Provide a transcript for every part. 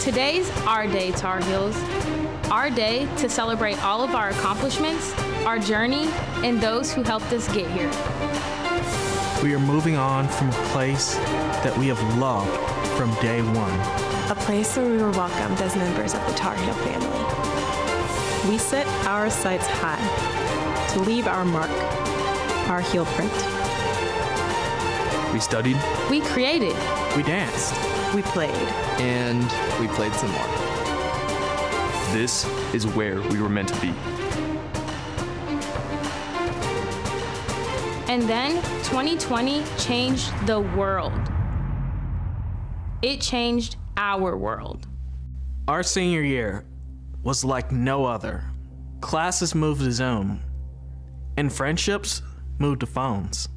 Today's our day, Tar Heels. Our day to celebrate all of our accomplishments, our journey, and those who helped us get here. We are moving on from a place that we have loved from day one. A place where we were welcomed as members of the Tar Heel family. We set our sights high to leave our mark, our heel print. We studied. We created. We danced. We played. And we played some more. This is where we were meant to be. And then 2020 changed the world. It changed our world. Our senior year was like no other. Classes moved to Zoom, and friendships moved to phones.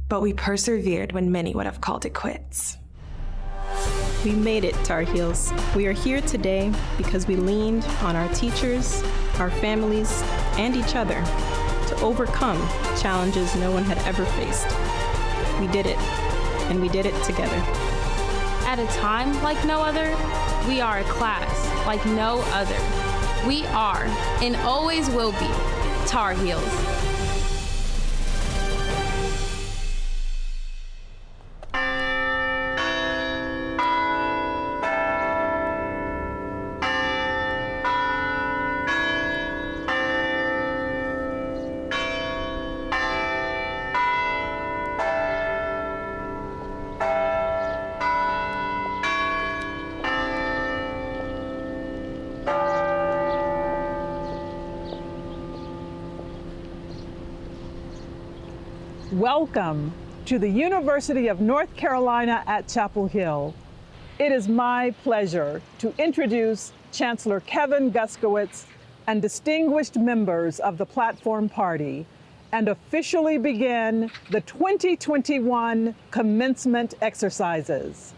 But we persevered when many would have called it quits. We made it, Tar Heels. We are here today because we leaned on our teachers, our families, and each other to overcome challenges no one had ever faced. We did it, and we did it together. At a time like no other, we are a class like no other. We are, and always will be, Tar Heels. Welcome to the University of North Carolina at Chapel Hill. It is my pleasure to introduce Chancellor Kevin Guskowitz and distinguished members of the Platform Party and officially begin the 2021 commencement exercises.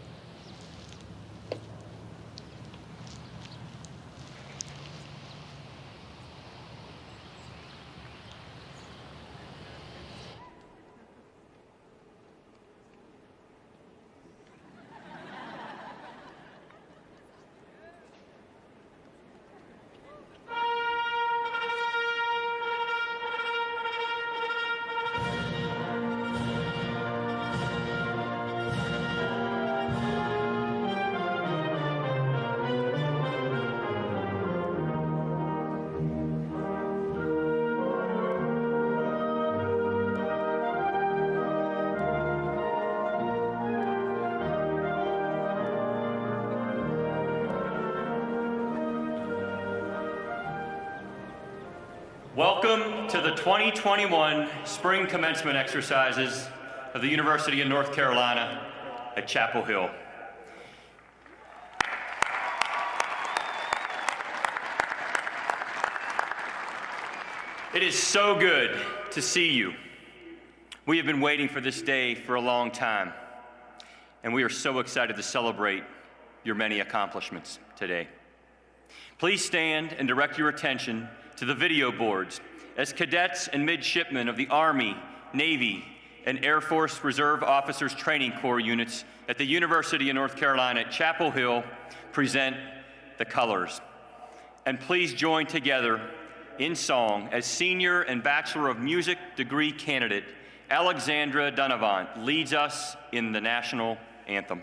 Welcome to the 2021 Spring Commencement Exercises of the University of North Carolina at Chapel Hill. It is so good to see you. We have been waiting for this day for a long time, and we are so excited to celebrate your many accomplishments today. Please stand and direct your attention to the video boards as cadets and midshipmen of the Army, Navy, and Air Force Reserve Officers Training Corps units at the University of North Carolina at Chapel Hill present the colors. And please join together in song as Senior and Bachelor of Music degree candidate Alexandra Donovan leads us in the national anthem.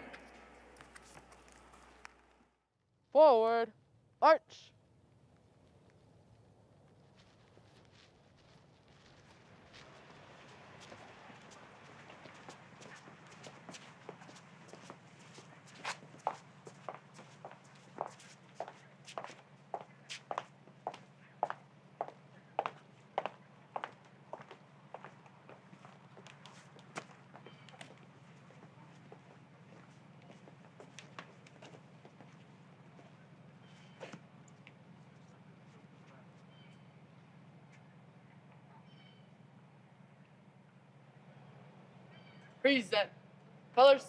Forward, march. Present. Colors.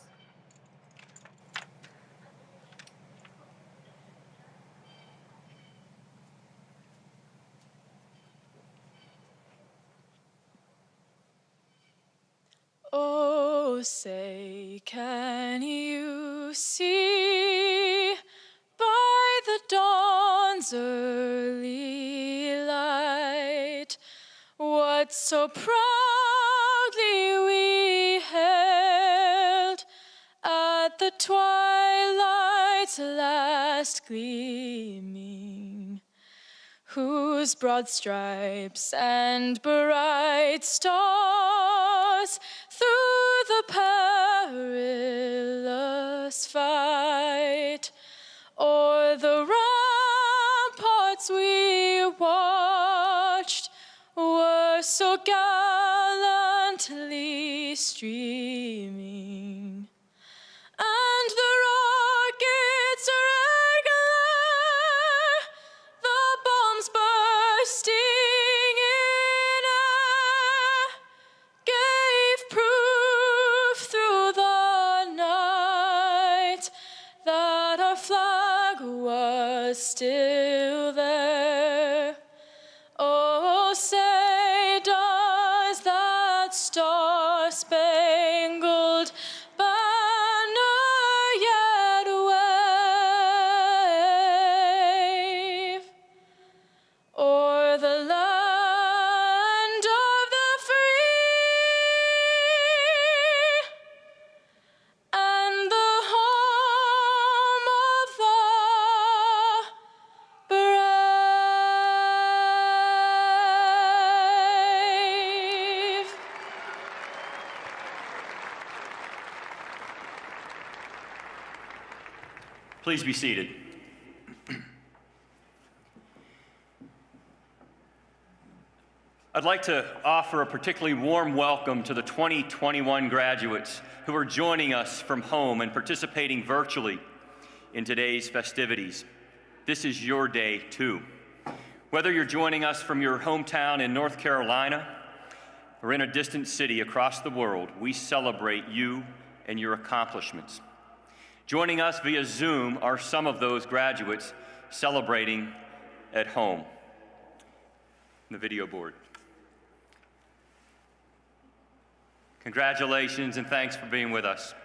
Oh, say, can you see by so proudly we hailed at the twilight's last gleaming, whose broad stripes and bright stars through the perilous fight o'er the ramparts we watched were so gallantly streaming, and the rockets' red glare, the bombs bursting in air, gave proof through the night that our flag was still there. Oh, say does that star-spangled banner yet wave o'er the land of the free and the home of the brave? Please be seated. I'd like to offer a particularly warm welcome to the 2021 graduates who are joining us from home and participating virtually in today's festivities. This is your day too. Whether you're joining us from your hometown in North Carolina or in a distant city across the world, we celebrate you and your accomplishments. Joining us via Zoom are some of those graduates celebrating at home. The video board. Congratulations and thanks for being with us.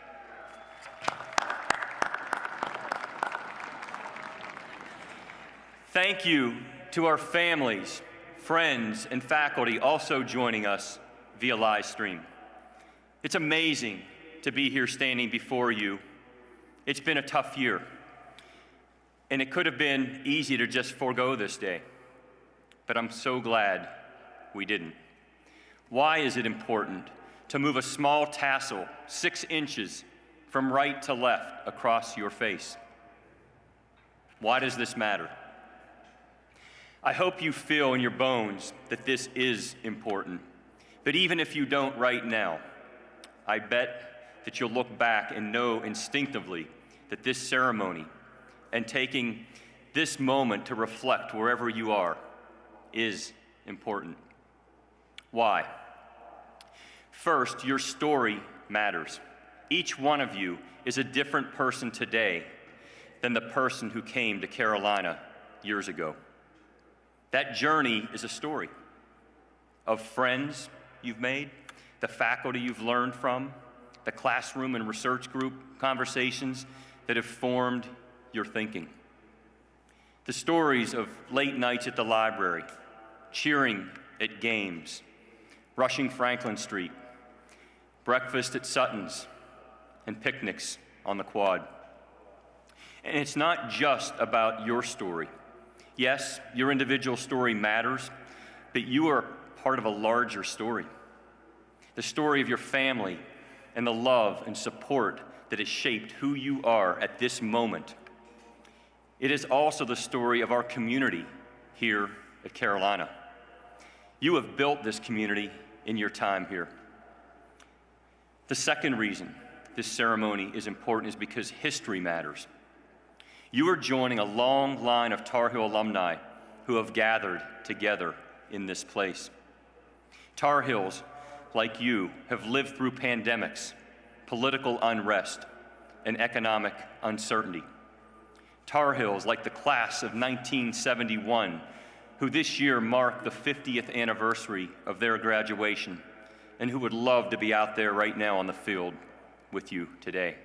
Thank you to our families, friends, and faculty also joining us via live stream. It's amazing to be here standing before you. It's been a tough year, and it could have been easy to just forego this day, but I'm so glad we didn't. Why is it important to move a small tassel 6 inches from right to left across your face? Why does this matter? I hope you feel in your bones that this is important. But even if you don't right now, I bet that you'll look back and know instinctively that this ceremony and taking this moment to reflect wherever you are is important. Why? First, your story matters. Each one of you is a different person today than the person who came to Carolina years ago. That journey is a story of friends you've made, the faculty you've learned from, the classroom and research group conversations that have formed your thinking. The stories of late nights at the library, cheering at games, rushing Franklin Street, breakfast at Sutton's, and picnics on the quad. And it's not just about your story. Yes, your individual story matters, but you are part of a larger story. The story of your family and the love and support that has shaped who you are at this moment. It is also the story of our community here at Carolina. You have built this community in your time here. The second reason this ceremony is important is because history matters. You are joining a long line of Tar Heel alumni who have gathered together in this place. Tar Heels, like you, have lived through pandemics, political unrest, and economic uncertainty. Tar Heels, like the class of 1971, who this year marked the 50th anniversary of their graduation, and who would love to be out there right now on the field with you today.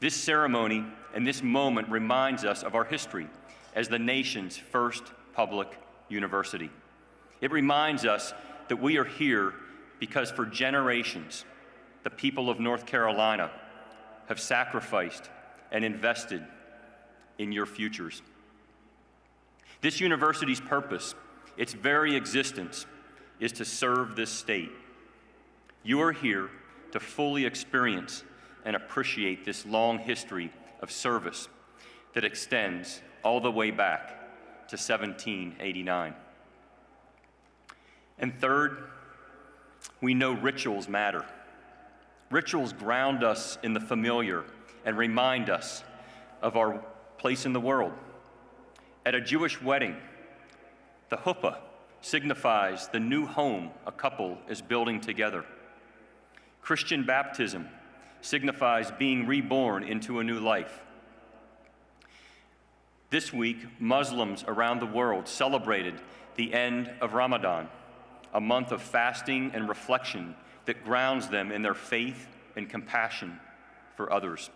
This ceremony and this moment reminds us of our history as the nation's first public university. It reminds us that we are here because for generations, the people of North Carolina have sacrificed and invested in your futures. This university's purpose, its very existence, is to serve this state. You are here to fully experience and appreciate this long history of service that extends all the way back to 1789. And third, we know rituals matter. Rituals ground us in the familiar and remind us of our place in the world. At a Jewish wedding, the huppah signifies the new home a couple is building together. Christian baptism signifies being reborn into a new life. This week, Muslims around the world celebrated the end of Ramadan, a month of fasting and reflection that grounds them in their faith and compassion for others.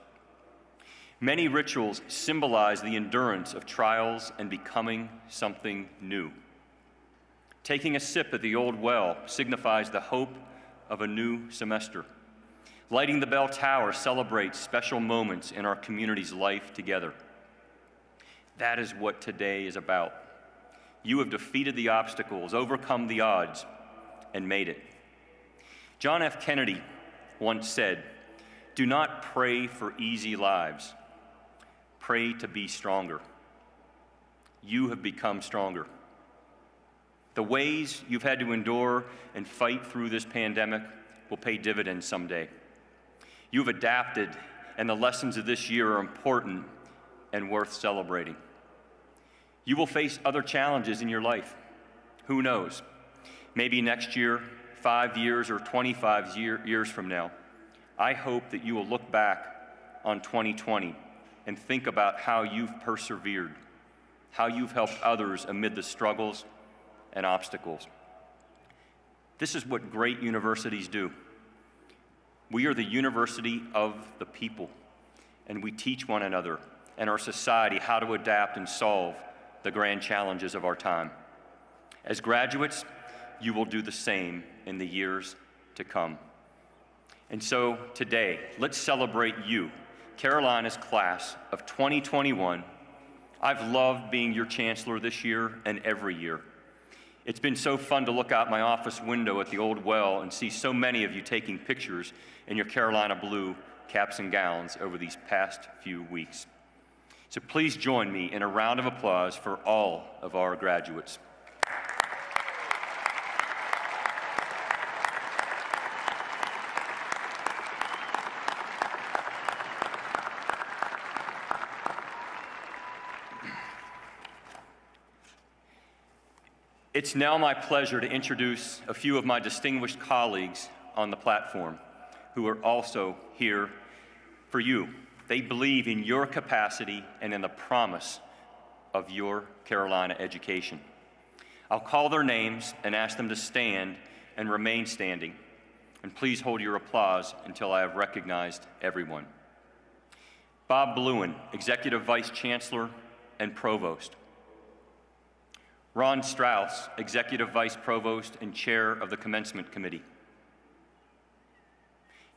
Many rituals symbolize the endurance of trials and becoming something new. Taking a sip at the old well signifies the hope of a new semester. Lighting the bell tower celebrates special moments in our community's life together. That is what today is about. You have defeated the obstacles, overcome the odds, and made it. John F. Kennedy once said, "Do not pray for easy lives. Pray to be stronger." You have become stronger. The ways you've had to endure and fight through this pandemic will pay dividends someday. You've adapted, and the lessons of this year are important and worth celebrating. You will face other challenges in your life. Who knows? Maybe next year, 5 years, or 25 years from now. I hope that you will look back on 2020 and think about how you've persevered, how you've helped others amid the struggles and obstacles. This is what great universities do. We are the university of the people, and we teach one another and our society how to adapt and solve the grand challenges of our time. As graduates, you will do the same in the years to come. And so today, let's celebrate you, Carolina's class of 2021. I've loved being your chancellor this year and every year. It's been so fun to look out my office window at the old well and see so many of you taking pictures in your Carolina blue caps and gowns over these past few weeks. So please join me in a round of applause for all of our graduates. It's now my pleasure to introduce a few of my distinguished colleagues on the platform who are also here for you. They believe in your capacity and in the promise of your Carolina education. I'll call their names and ask them to stand and remain standing. And please hold your applause until I have recognized everyone. Bob Bluen, Executive Vice Chancellor and Provost. Ron Strauss, Executive Vice Provost and Chair of the Commencement Committee.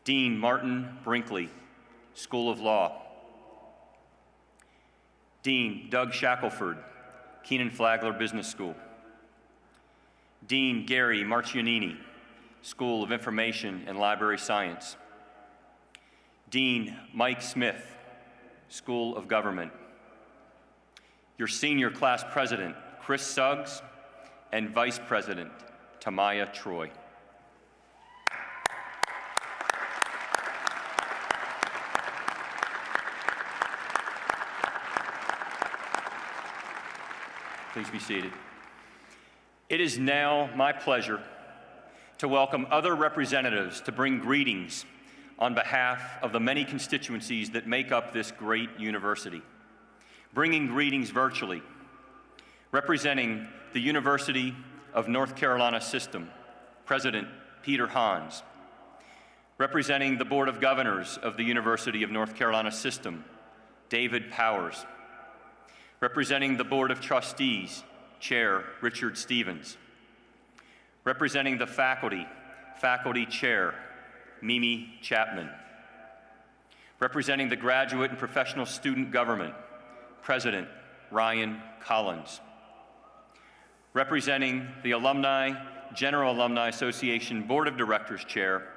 Dean Martin Brinkley, School of Law. Dean Doug Shackelford, Kenan-Flagler Business School. Dean Gary Marcianini, School of Information and Library Science. Dean Mike Smith, School of Government. Your senior class president, Chris Suggs, and Vice President, Tamaya Troy. Please be seated. It is now my pleasure to welcome other representatives to bring greetings on behalf of the many constituencies that make up this great university. Bringing greetings virtually, representing the University of North Carolina System, President Peter Hans. Representing the Board of Governors of the University of North Carolina System, David Powers. Representing the Board of Trustees, Chair Richard Stevens. Representing the faculty, Faculty Chair, Mimi Chapman. Representing the Graduate and Professional Student Government, President Ryan Collins. Representing the General Alumni Association Board of Directors Chair,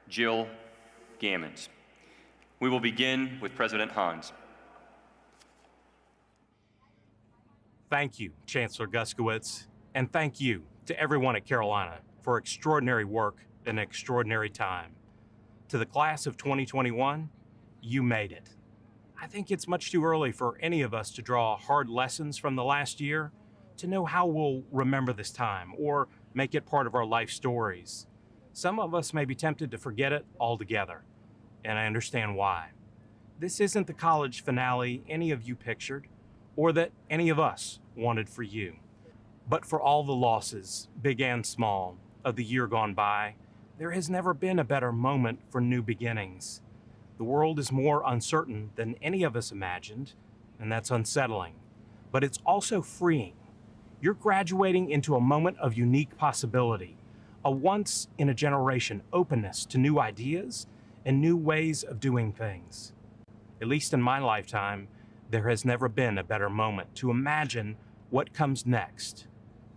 Jill Gammons. We will begin with President Hans. Thank you, Chancellor Guskowitz, and thank you to everyone at Carolina for extraordinary work in an extraordinary time. To the class of 2021, you made it. I think it's much too early for any of us to draw hard lessons from the last year to know how we'll remember this time or make it part of our life stories. Some of us may be tempted to forget it altogether, and I understand why. This isn't the college finale any of you pictured, or that any of us wanted for you. But for all the losses, big and small, of the year gone by, there has never been a better moment for new beginnings. The world is more uncertain than any of us imagined, and that's unsettling. But it's also freeing. You're graduating into a moment of unique possibility, a once-in-a-generation openness to new ideas and new ways of doing things. At least in my lifetime, there has never been a better moment to imagine what comes next.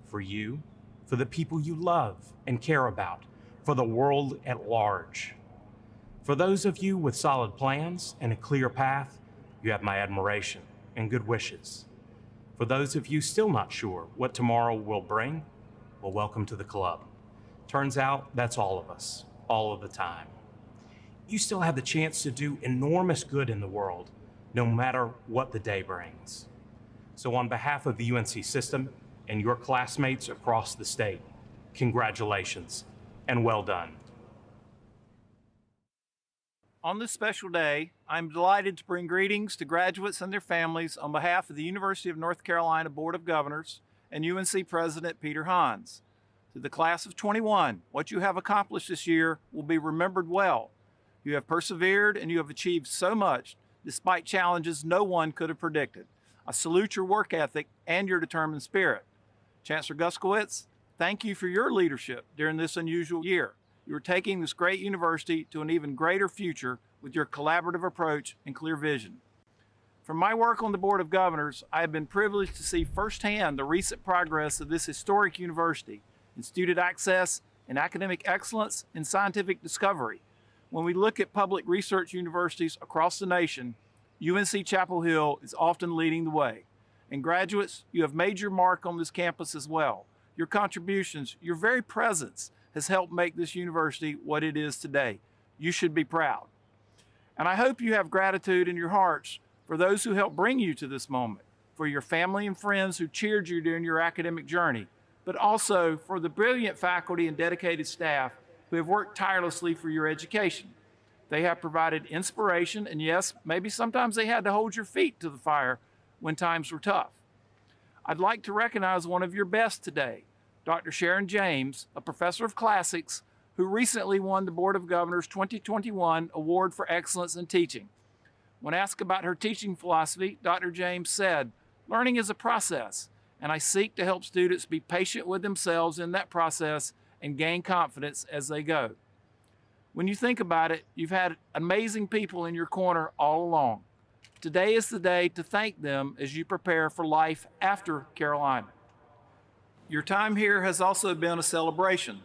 For you, for the people you love and care about, for the world at large. For those of you with solid plans and a clear path, you have my admiration and good wishes. For those of you still not sure what tomorrow will bring, well, welcome to the club. Turns out that's all of us, all of the time. You still have the chance to do enormous good in the world, no matter what the day brings. So on behalf of the UNC system and your classmates across the state, congratulations and well done. On this special day, I'm delighted to bring greetings to graduates and their families on behalf of the University of North Carolina Board of Governors and UNC President Peter Hans. To the class of 21, what you have accomplished this year will be remembered well. You have persevered and you have achieved so much despite challenges no one could have predicted. I salute your work ethic and your determined spirit. Chancellor Guskowitz, thank you for your leadership during this unusual year. You are taking this great university to an even greater future with your collaborative approach and clear vision. From my work on the Board of Governors, I have been privileged to see firsthand the recent progress of this historic university in student access, in academic excellence, and scientific discovery. When we look at public research universities across the nation, UNC-Chapel Hill is often leading the way. And graduates, you have made your mark on this campus as well. Your contributions, your very presence, has helped make this university what it is today. You should be proud. And I hope you have gratitude in your hearts for those who helped bring you to this moment, for your family and friends who cheered you during your academic journey, but also for the brilliant faculty and dedicated staff who have worked tirelessly for your education. They have provided inspiration, and yes, maybe sometimes they had to hold your feet to the fire when times were tough. I'd like to recognize one of your best today, Dr. Sharon James, a professor of classics who recently won the Board of Governors 2021 Award for Excellence in Teaching. When asked about her teaching philosophy, Dr. James said, "Learning is a process, and I seek to help students be patient with themselves in that process and gain confidence as they go." When you think about it, you've had amazing people in your corner all along. Today is the day to thank them as you prepare for life after Carolina. Your time here has also been a celebration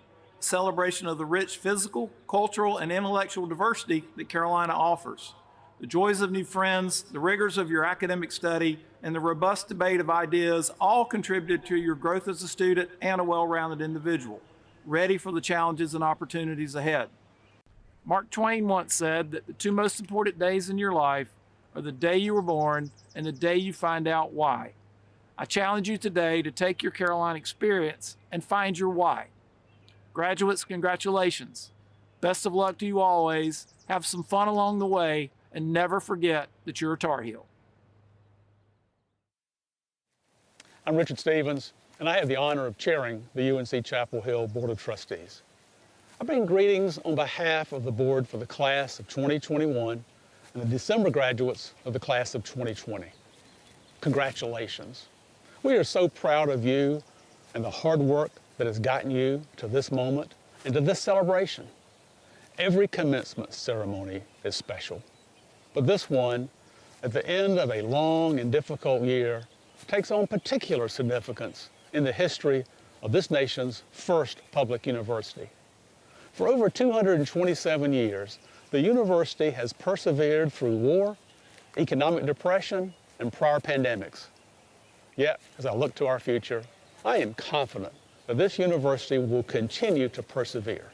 of the rich physical, cultural, and intellectual diversity that Carolina offers. The joys of new friends, the rigors of your academic study, and the robust debate of ideas all contributed to your growth as a student and a well-rounded individual, ready for the challenges and opportunities ahead. Mark Twain once said that the two most important days in your life are the day you were born and the day you find out why. I challenge you today to take your Carolina experience and find your why. Graduates, congratulations. Best of luck to you always. Have some fun along the way, and never forget that you're a Tar Heel. I'm Richard Stevens, and I have the honor of chairing the UNC-Chapel Hill Board of Trustees. I bring greetings on behalf of the board for the class of 2021 and the December graduates of the class of 2020. Congratulations. We are so proud of you and the hard work, that has gotten you to this moment and to this celebration. Every commencement ceremony is special, but this one, at the end of a long and difficult year, takes on particular significance in the history of this nation's first public university. For over 227 years, the university has persevered through war, economic depression, and prior pandemics. Yet, as I look to our future, I am confident that this university will continue to persevere.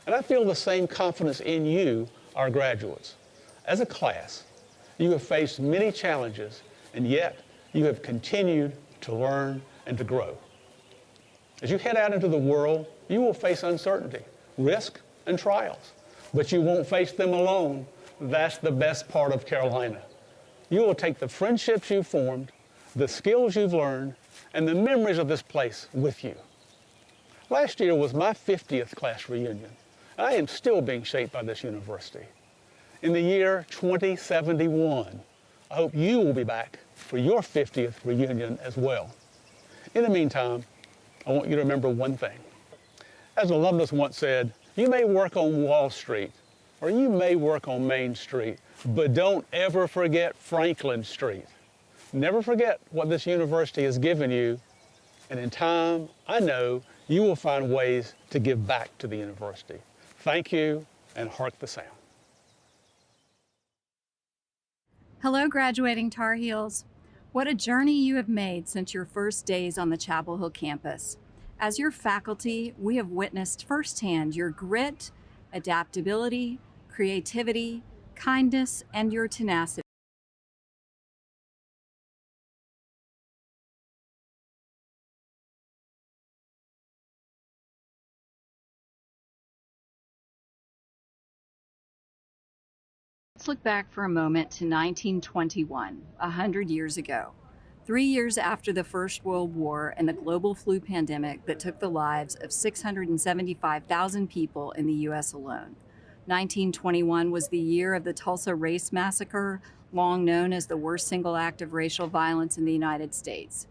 And I feel the same confidence in you, our graduates. As a class, you have faced many challenges, and yet you have continued to learn and to grow. As you head out into the world, you will face uncertainty, risk, and trials, but you won't face them alone. That's the best part of Carolina. You will take the friendships you've formed, the skills you've learned, and the memories of this place with you. Last year was my 50th class reunion. I am still being shaped by this university. In the year 2071, I hope you will be back for your 50th reunion as well. In the meantime, I want you to remember one thing. As an alumnus once said, you may work on Wall Street, or you may work on Main Street, but don't ever forget Franklin Street. Never forget what this university has given you, and in time, I know you will find ways to give back to the university. Thank you, and hark the sound. Hello, graduating Tar Heels. What a journey you have made since your first days on the Chapel Hill campus. As your faculty, we have witnessed firsthand your grit, adaptability, creativity, kindness, and your tenacity. Let's look back for a moment to 1921, 100 years ago. 3 years after the First World War and the global flu pandemic that took the lives of 675,000 people in the U.S. alone. 1921 was the year of the Tulsa Race Massacre, long known as the worst single act of racial violence in the United States.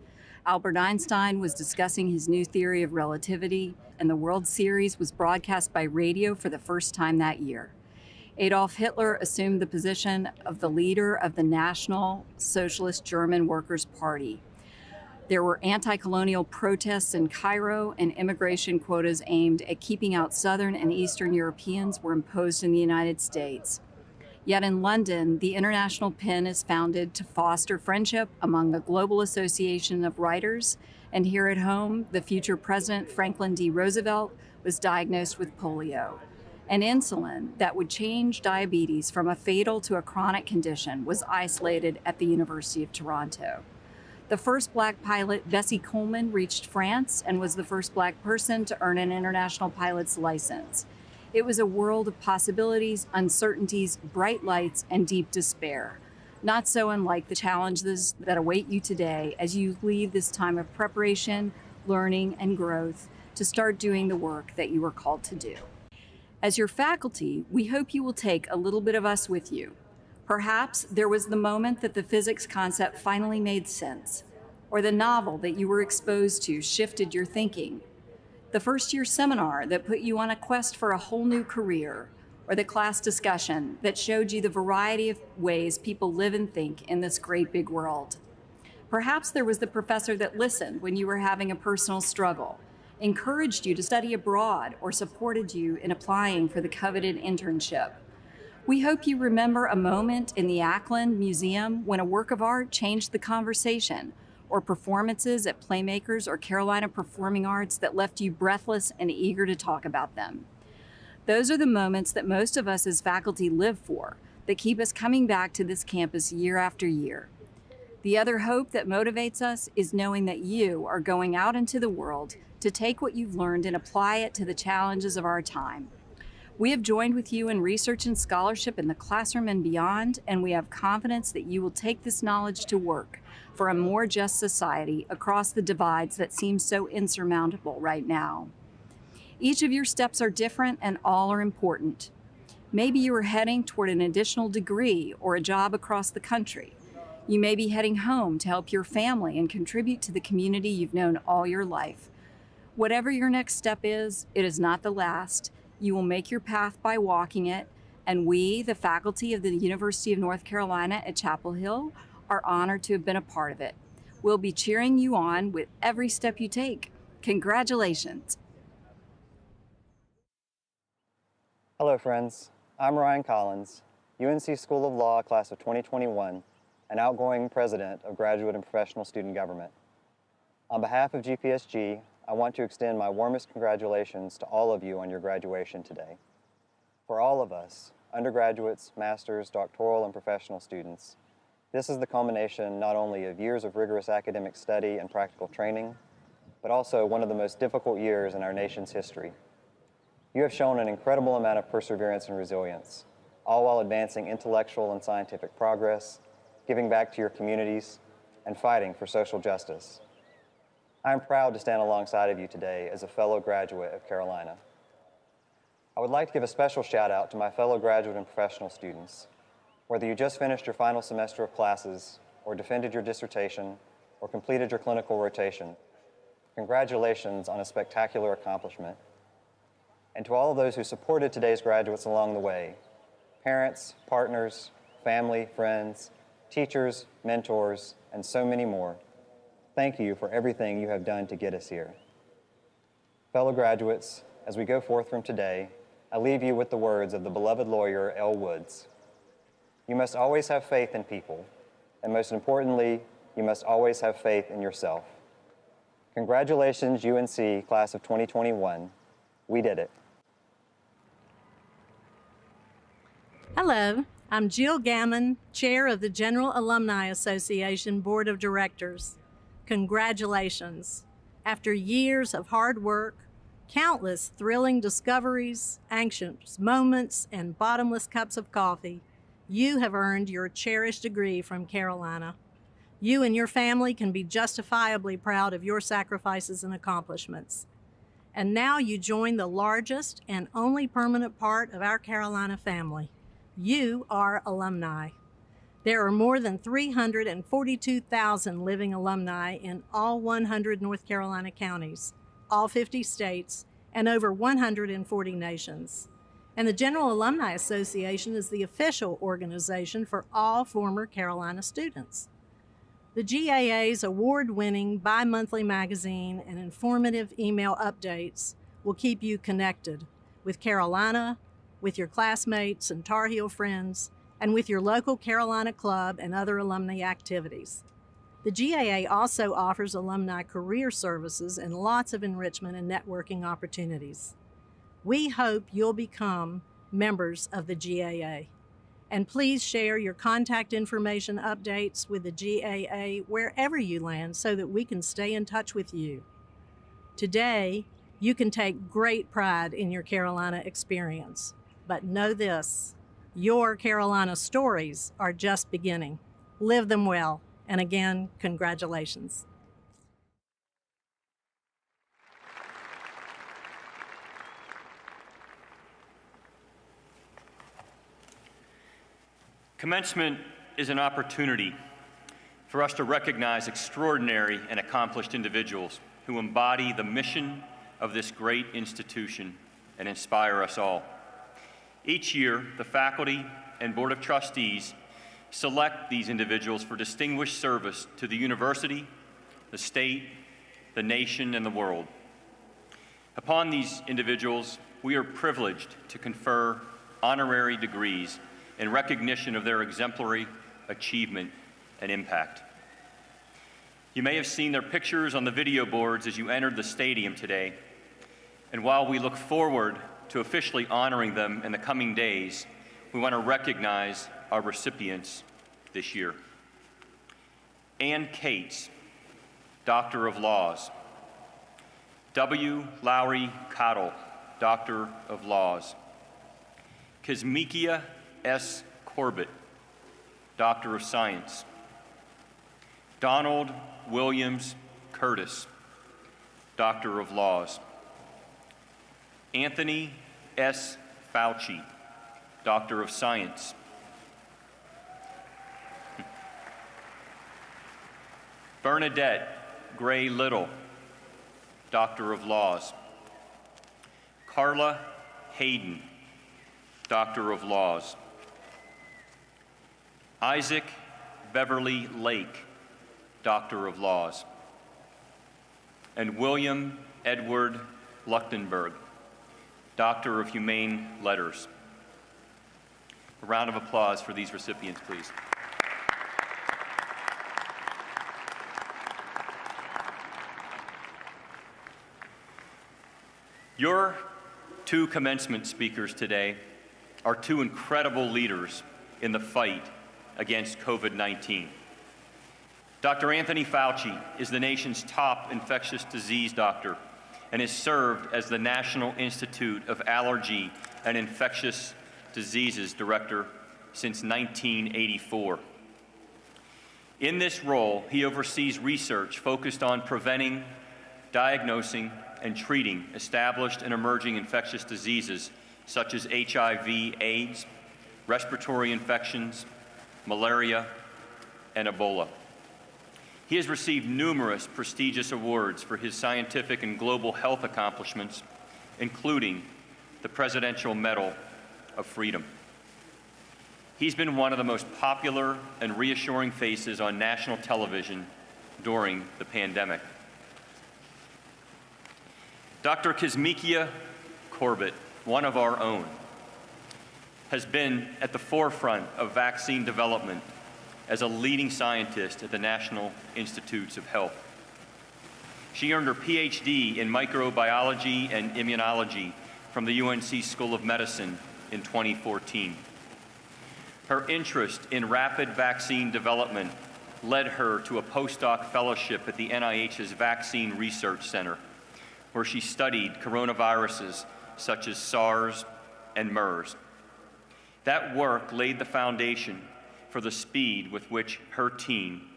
Albert Einstein was discussing his new theory of relativity, and the World Series was broadcast by radio for the first time that year. Adolf Hitler assumed the position of the leader of the National Socialist German Workers' Party. There were anti-colonial protests in Cairo, and immigration quotas aimed at keeping out Southern and Eastern Europeans were imposed in the United States. Yet in London, the International Pen is founded to foster friendship among the Global Association of Writers, and here at home, the future President Franklin D. Roosevelt was diagnosed with polio. And insulin that would change diabetes from a fatal to a chronic condition was isolated at the University of Toronto. The first Black pilot, Bessie Coleman, reached France and was the first Black person to earn an international pilot's license. It was a world of possibilities, uncertainties, bright lights, and deep despair. Not so unlike the challenges that await you today as you leave this time of preparation, learning, and growth to start doing the work that you were called to do. As your faculty, we hope you will take a little bit of us with you. Perhaps there was the moment that the physics concept finally made sense, or the novel that you were exposed to shifted your thinking, the first-year seminar that put you on a quest for a whole new career, or the class discussion that showed you the variety of ways people live and think in this great big world. Perhaps there was the professor that listened when you were having a personal struggle, encouraged you to study abroad, or supported you in applying for the coveted internship. We hope you remember a moment in the Ackland Museum when a work of art changed the conversation, or performances at Playmakers or Carolina Performing Arts that left you breathless and eager to talk about them. Those are the moments that most of us as faculty live for, that keep us coming back to this campus year after year. The other hope that motivates us is knowing that you are going out into the world to take what you've learned and apply it to the challenges of our time. We have joined with you in research and scholarship in the classroom and beyond, and we have confidence that you will take this knowledge to work for a more just society across the divides that seem so insurmountable right now. Each of your steps are different and all are important. Maybe you are heading toward an additional degree or a job across the country. You may be heading home to help your family and contribute to the community you've known all your life. Whatever your next step is, it is not the last. You will make your path by walking it, and we, the faculty of the University of North Carolina at Chapel Hill, are honored to have been a part of it. We'll be cheering you on with every step you take. Congratulations. Hello, friends. I'm Ryan Collins, UNC School of Law Class of 2021, and outgoing President of Graduate and Professional Student Government. On behalf of GPSG, I want to extend my warmest congratulations to all of you on your graduation today. For all of us, undergraduates, masters, doctoral, and professional students, this is the culmination not only of years of rigorous academic study and practical training, but also one of the most difficult years in our nation's history. You have shown an incredible amount of perseverance and resilience, all while advancing intellectual and scientific progress, giving back to your communities, and fighting for social justice. I am proud to stand alongside of you today as a fellow graduate of Carolina. I would like to give a special shout out to my fellow graduate and professional students. Whether you just finished your final semester of classes, or defended your dissertation, or completed your clinical rotation, congratulations on a spectacular accomplishment. And to all of those who supported today's graduates along the way, parents, partners, family, friends, teachers, mentors, and so many more, thank you for everything you have done to get us here. Fellow graduates, as we go forth from today, I leave you with the words of the beloved lawyer, L. Woods. You must always have faith in people, and most importantly, you must always have faith in yourself. Congratulations, UNC Class of 2021. We did it. Hello, I'm Jill Gammon, Chair of the General Alumni Association Board of Directors. Congratulations. After years of hard work, countless thrilling discoveries, anxious moments, and bottomless cups of coffee, you have earned your cherished degree from Carolina. You and your family can be justifiably proud of your sacrifices and accomplishments. And now you join the largest and only permanent part of our Carolina family. You are alumni. There are more than 342,000 living alumni in all 100 North Carolina counties, all 50 states, and over 140 nations. And the General Alumni Association is the official organization for all former Carolina students. The GAA's award-winning bi-monthly magazine and informative email updates will keep you connected with Carolina, with your classmates and Tar Heel friends, and with your local Carolina club and other alumni activities. The GAA also offers alumni career services and lots of enrichment and networking opportunities. We hope you'll become members of the GAA. And please share your contact information updates with the GAA wherever you land so that we can stay in touch with you. Today, you can take great pride in your Carolina experience. But know this, your Carolina stories are just beginning. Live them well, and again, congratulations. Commencement is an opportunity for us to recognize extraordinary and accomplished individuals who embody the mission of this great institution and inspire us all. Each year, the faculty and Board of Trustees select these individuals for distinguished service to the university, the state, the nation, and the world. Upon these individuals, we are privileged to confer honorary degrees in recognition of their exemplary achievement and impact. You may have seen their pictures on the video boards as you entered the stadium today, and while we look forward to officially honoring them in the coming days, we want to recognize our recipients this year. Ann Cates, Doctor of Laws. W. Lowry Cottle, Doctor of Laws. Kismikia S. Corbett, Doctor of Science. Donald Williams Curtis, Doctor of Laws. Anthony S. Fauci, Doctor of Science. Bernadette Gray Little, Doctor of Laws. Carla Hayden, Doctor of Laws. Isaac Beverly Lake, Doctor of Laws. And William Edward Luchtenberg, Doctor of Humane Letters. A round of applause for these recipients, please. Your two commencement speakers today are two incredible leaders in the fight against COVID-19. Dr. Anthony Fauci is the nation's top infectious disease doctor and has served as the National Institute of Allergy and Infectious Diseases Director since 1984. In this role, he oversees research focused on preventing, diagnosing, and treating established and emerging infectious diseases such as HIV/AIDS, respiratory infections, malaria, and Ebola. He has received numerous prestigious awards for his scientific and global health accomplishments, including the Presidential Medal of Freedom. He's been one of the most popular and reassuring faces on national television during the pandemic. Dr. Kizzmekia Corbett, one of our own, has been at the forefront of vaccine development as a leading scientist at the National Institutes of Health. She earned her PhD in microbiology and immunology from the UNC School of Medicine in 2014. Her interest in rapid vaccine development led her to a postdoc fellowship at the NIH's Vaccine Research Center, where she studied coronaviruses such as SARS and MERS. That work laid the foundation for the speed with which her team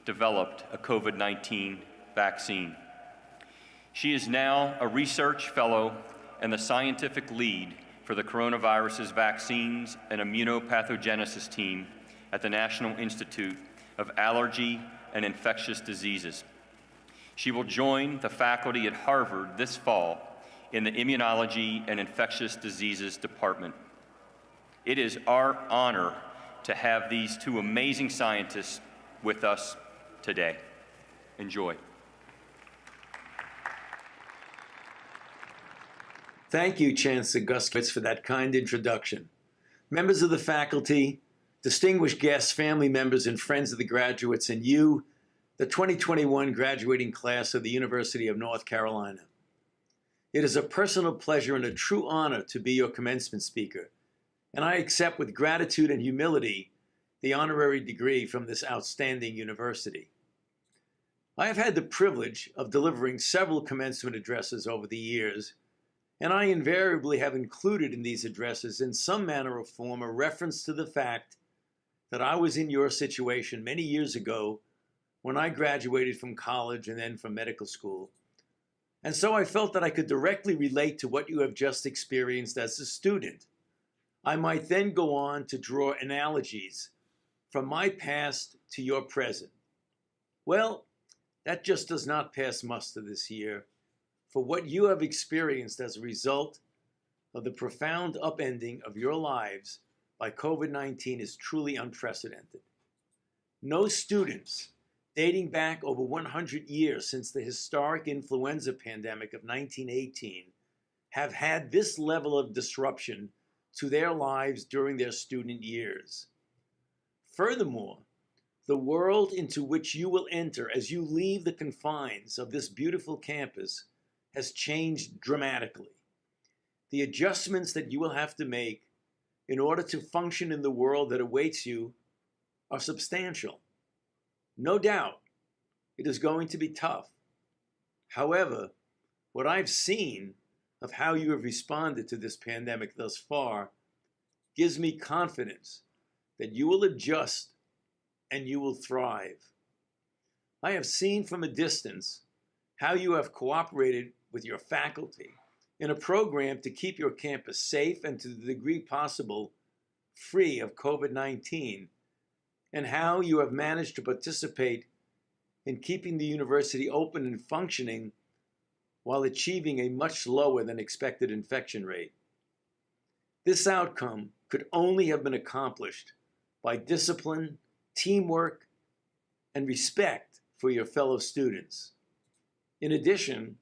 developed a COVID-19 vaccine. She is now a research fellow and the scientific lead for the coronavirus's vaccines and immunopathogenesis team at the National Institute of Allergy and Infectious Diseases. She will join the faculty at Harvard this fall in the Immunology and Infectious Diseases Department. It is our honor to have these two amazing scientists with us today. Enjoy. Thank you, Chancellor Guskowitz, for that kind introduction. Members of the faculty, distinguished guests, family members, and friends of the graduates, and you, the 2021 graduating class of the University of North Carolina. It is a personal pleasure and a true honor to be your commencement speaker, and I accept with gratitude and humility the honorary degree from this outstanding university. I have had the privilege of delivering several commencement addresses over the years, and I invariably have included in these addresses in some manner or form a reference to the fact that I was in your situation many years ago when I graduated from college and then from medical school. And so I felt that I could directly relate to what you have just experienced as a student. I might then go on to draw analogies from my past to your present. Well, that just does not pass muster this year, for what you have experienced as a result of the profound upending of your lives by COVID-19 is truly unprecedented. No students dating back over 100 years since the historic influenza pandemic of 1918 have had this level of disruption to their lives during their student years. Furthermore, the world into which you will enter as you leave the confines of this beautiful campus has changed dramatically. The adjustments that you will have to make in order to function in the world that awaits you are substantial. No doubt, it is going to be tough. However, what I've seen of how you have responded to this pandemic thus far gives me confidence that you will adjust and you will thrive. I have seen from a distance how you have cooperated with your faculty in a program to keep your campus safe and to the degree possible free of COVID-19, and how you have managed to participate in keeping the university open and functioning while achieving a much lower than expected infection rate. This outcome could only have been accomplished by discipline, teamwork, and respect for your fellow students. In addition,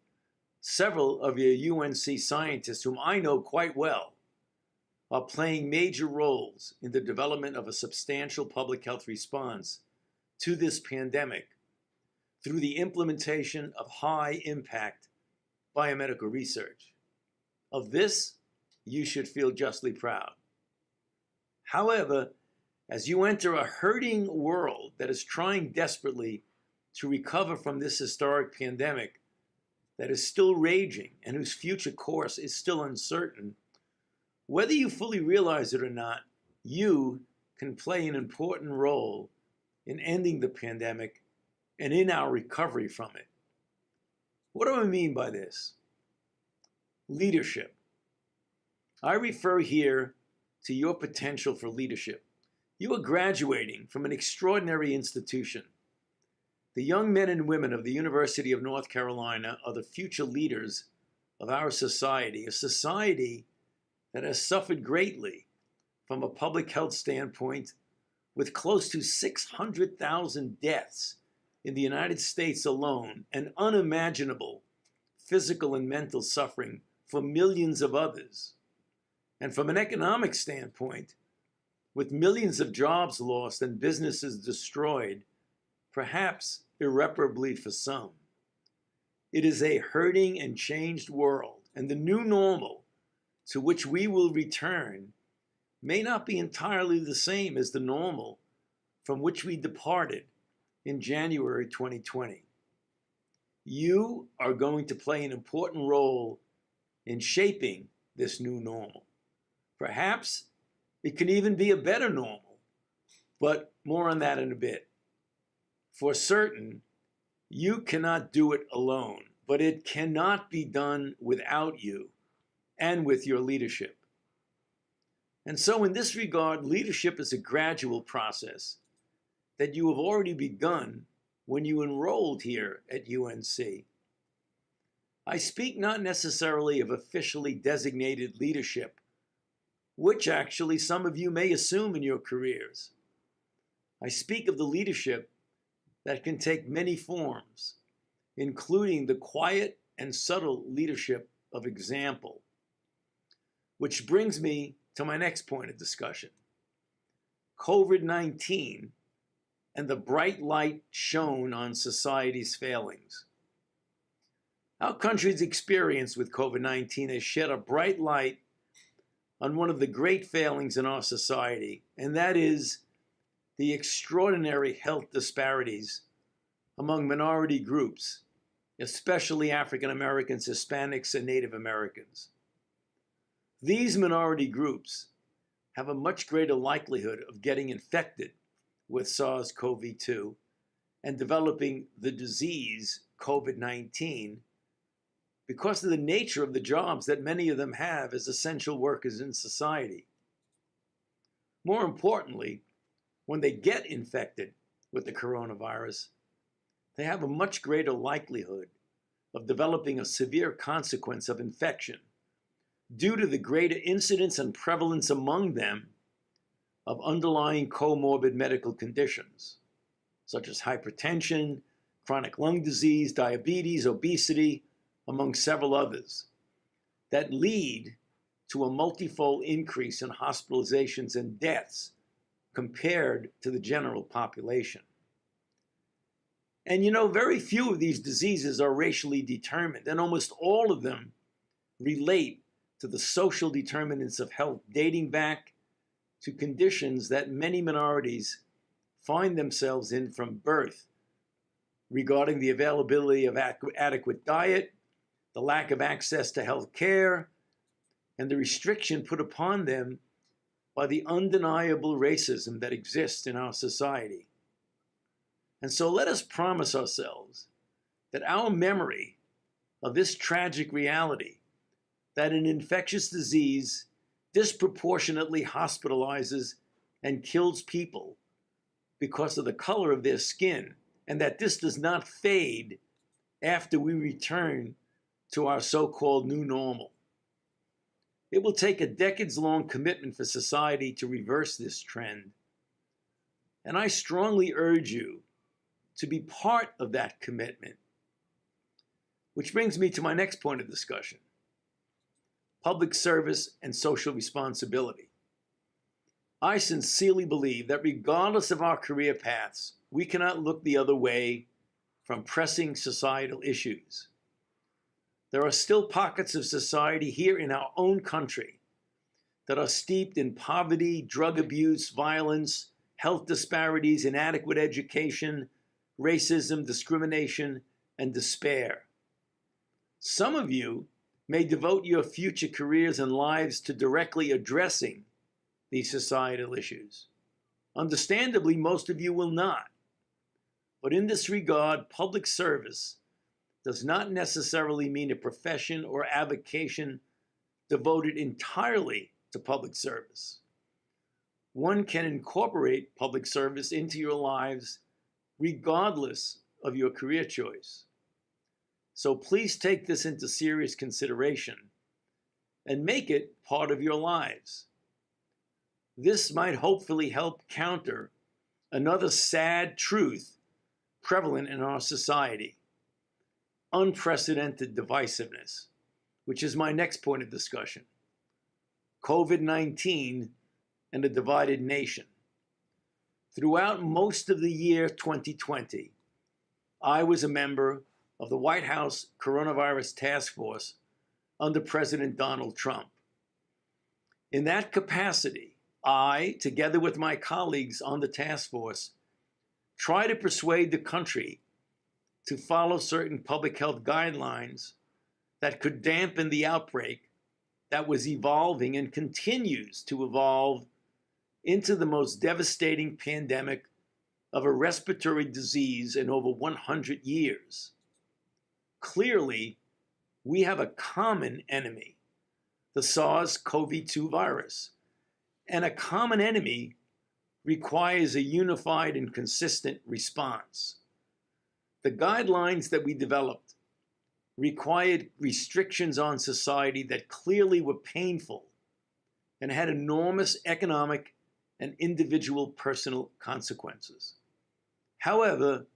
several of your UNC scientists, whom I know quite well, are playing major roles in the development of a substantial public health response to this pandemic through the implementation of high-impact biomedical research. Of this, you should feel justly proud. However, as you enter a hurting world that is trying desperately to recover from this historic pandemic that is still raging and whose future course is still uncertain, whether you fully realize it or not, you can play an important role in ending the pandemic and in our recovery from it. What do I mean by this? Leadership. I refer here to your potential for leadership. You are graduating from an extraordinary institution. The young men and women of the University of North Carolina are the future leaders of our society, a society that has suffered greatly from a public health standpoint, with close to 600,000 deaths in the United States alone and unimaginable physical and mental suffering for millions of others. And from an economic standpoint, with millions of jobs lost and businesses destroyed, perhaps irreparably for some. It is a hurting and changed world, and the new normal to which we will return may not be entirely the same as the normal from which we departed in January 2020. You are going to play an important role in shaping this new normal. Perhaps it can even be a better normal, but more on that in a bit. For certain, you cannot do it alone, but it cannot be done without you and with your leadership. And so in this regard, leadership is a gradual process that you have already begun when you enrolled here at UNC. I speak not necessarily of officially designated leadership, which actually some of you may assume in your careers. I speak of the leadership that can take many forms, including the quiet and subtle leadership of example. Which brings me to my next point of discussion. COVID-19 and the bright light shone on society's failings. Our country's experience with COVID-19 has shed a bright light on one of the great failings in our society, and that is the extraordinary health disparities among minority groups, especially African Americans, Hispanics, and Native Americans. These minority groups have a much greater likelihood of getting infected with SARS-CoV-2 and developing the disease COVID-19 because of the nature of the jobs that many of them have as essential workers in society. More importantly, when they get infected with the coronavirus, they have a much greater likelihood of developing a severe consequence of infection due to the greater incidence and prevalence among them of underlying comorbid medical conditions, such as hypertension, chronic lung disease, diabetes, obesity, among several others, that lead to a multifold increase in hospitalizations and deaths compared to the general population. And you know, very few of these diseases are racially determined, and almost all of them relate to the social determinants of health dating back to conditions that many minorities find themselves in from birth, regarding the availability of adequate diet, the lack of access to health care, and the restriction put upon them by the undeniable racism that exists in our society. And so let us promise ourselves that our memory of this tragic reality, that an infectious disease disproportionately hospitalizes and kills people because of the color of their skin, and that this does not fade after we return to our so-called new normal. It will take a decades-long commitment for society to reverse this trend, and I strongly urge you to be part of that commitment. Which brings me to my next point of discussion: public service and social responsibility. I sincerely believe that regardless of our career paths, we cannot look the other way from pressing societal issues. There are still pockets of society here in our own country that are steeped in poverty, drug abuse, violence, health disparities, inadequate education, racism, discrimination, and despair. Some of you may devote your future careers and lives to directly addressing these societal issues. Understandably, most of you will not. But in this regard, public service does not necessarily mean a profession or avocation devoted entirely to public service. One can incorporate public service into your lives regardless of your career choice. So please take this into serious consideration and make it part of your lives. This might hopefully help counter another sad truth prevalent in our society: unprecedented divisiveness, which is my next point of discussion: COVID-19 and a divided nation. Throughout most of the year 2020, I was a member of the White House Coronavirus Task Force under President Donald Trump. In that capacity, I, together with my colleagues on the task force, tried to persuade the country to follow certain public health guidelines that could dampen the outbreak that was evolving and continues to evolve into the most devastating pandemic of a respiratory disease in over 100 years. Clearly, we have a common enemy, the SARS-CoV-2 virus, and a common enemy requires a unified and consistent response. The guidelines that we developed required restrictions on society that clearly were painful and had enormous economic and individual personal consequences. However,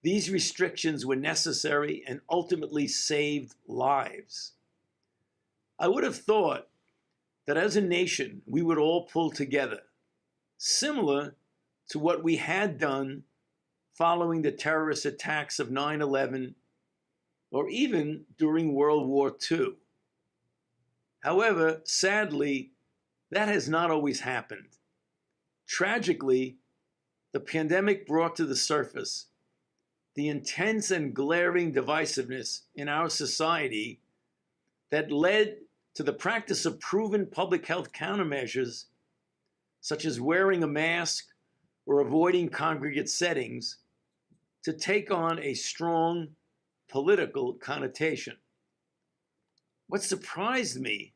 these restrictions were necessary and ultimately saved lives. I would have thought that as a nation, we would all pull together, similar to what we had done following the terrorist attacks of 9/11 or even during World War II. However, sadly, that has not always happened. Tragically, the pandemic brought to the surface the intense and glaring divisiveness in our society that led to the practice of proven public health countermeasures, such as wearing a mask or avoiding congregate settings, to take on a strong political connotation. What surprised me,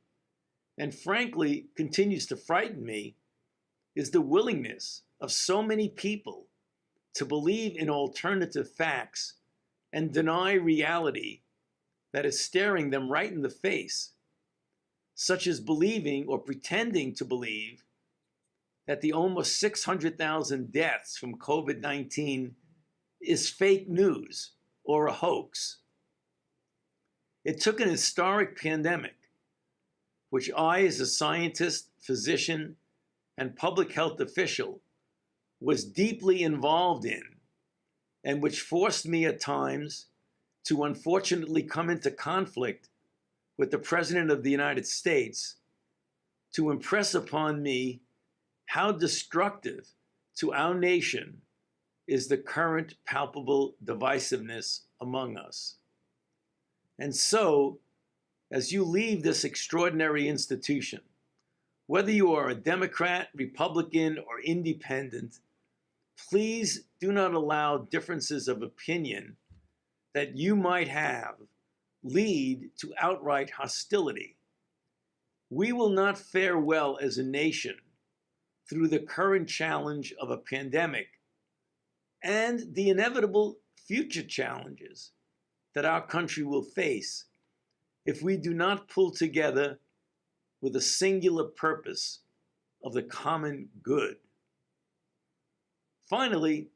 and frankly continues to frighten me, is the willingness of so many people to believe in alternative facts and deny reality that is staring them right in the face, such as believing or pretending to believe that the almost 600,000 deaths from COVID-19 is fake news or a hoax. It took an historic pandemic, which I, as a scientist, physician, and public health official, was deeply involved in, and which forced me at times to unfortunately come into conflict with the President of the United States, to impress upon me how destructive to our nation is the current palpable divisiveness among us. And so, as you leave this extraordinary institution, whether you are a Democrat, Republican, or independent, please do not allow differences of opinion that you might have lead to outright hostility. We will not fare well as a nation through the current challenge of a pandemic and the inevitable future challenges that our country will face if we do not pull together with a singular purpose of the common good. Finally,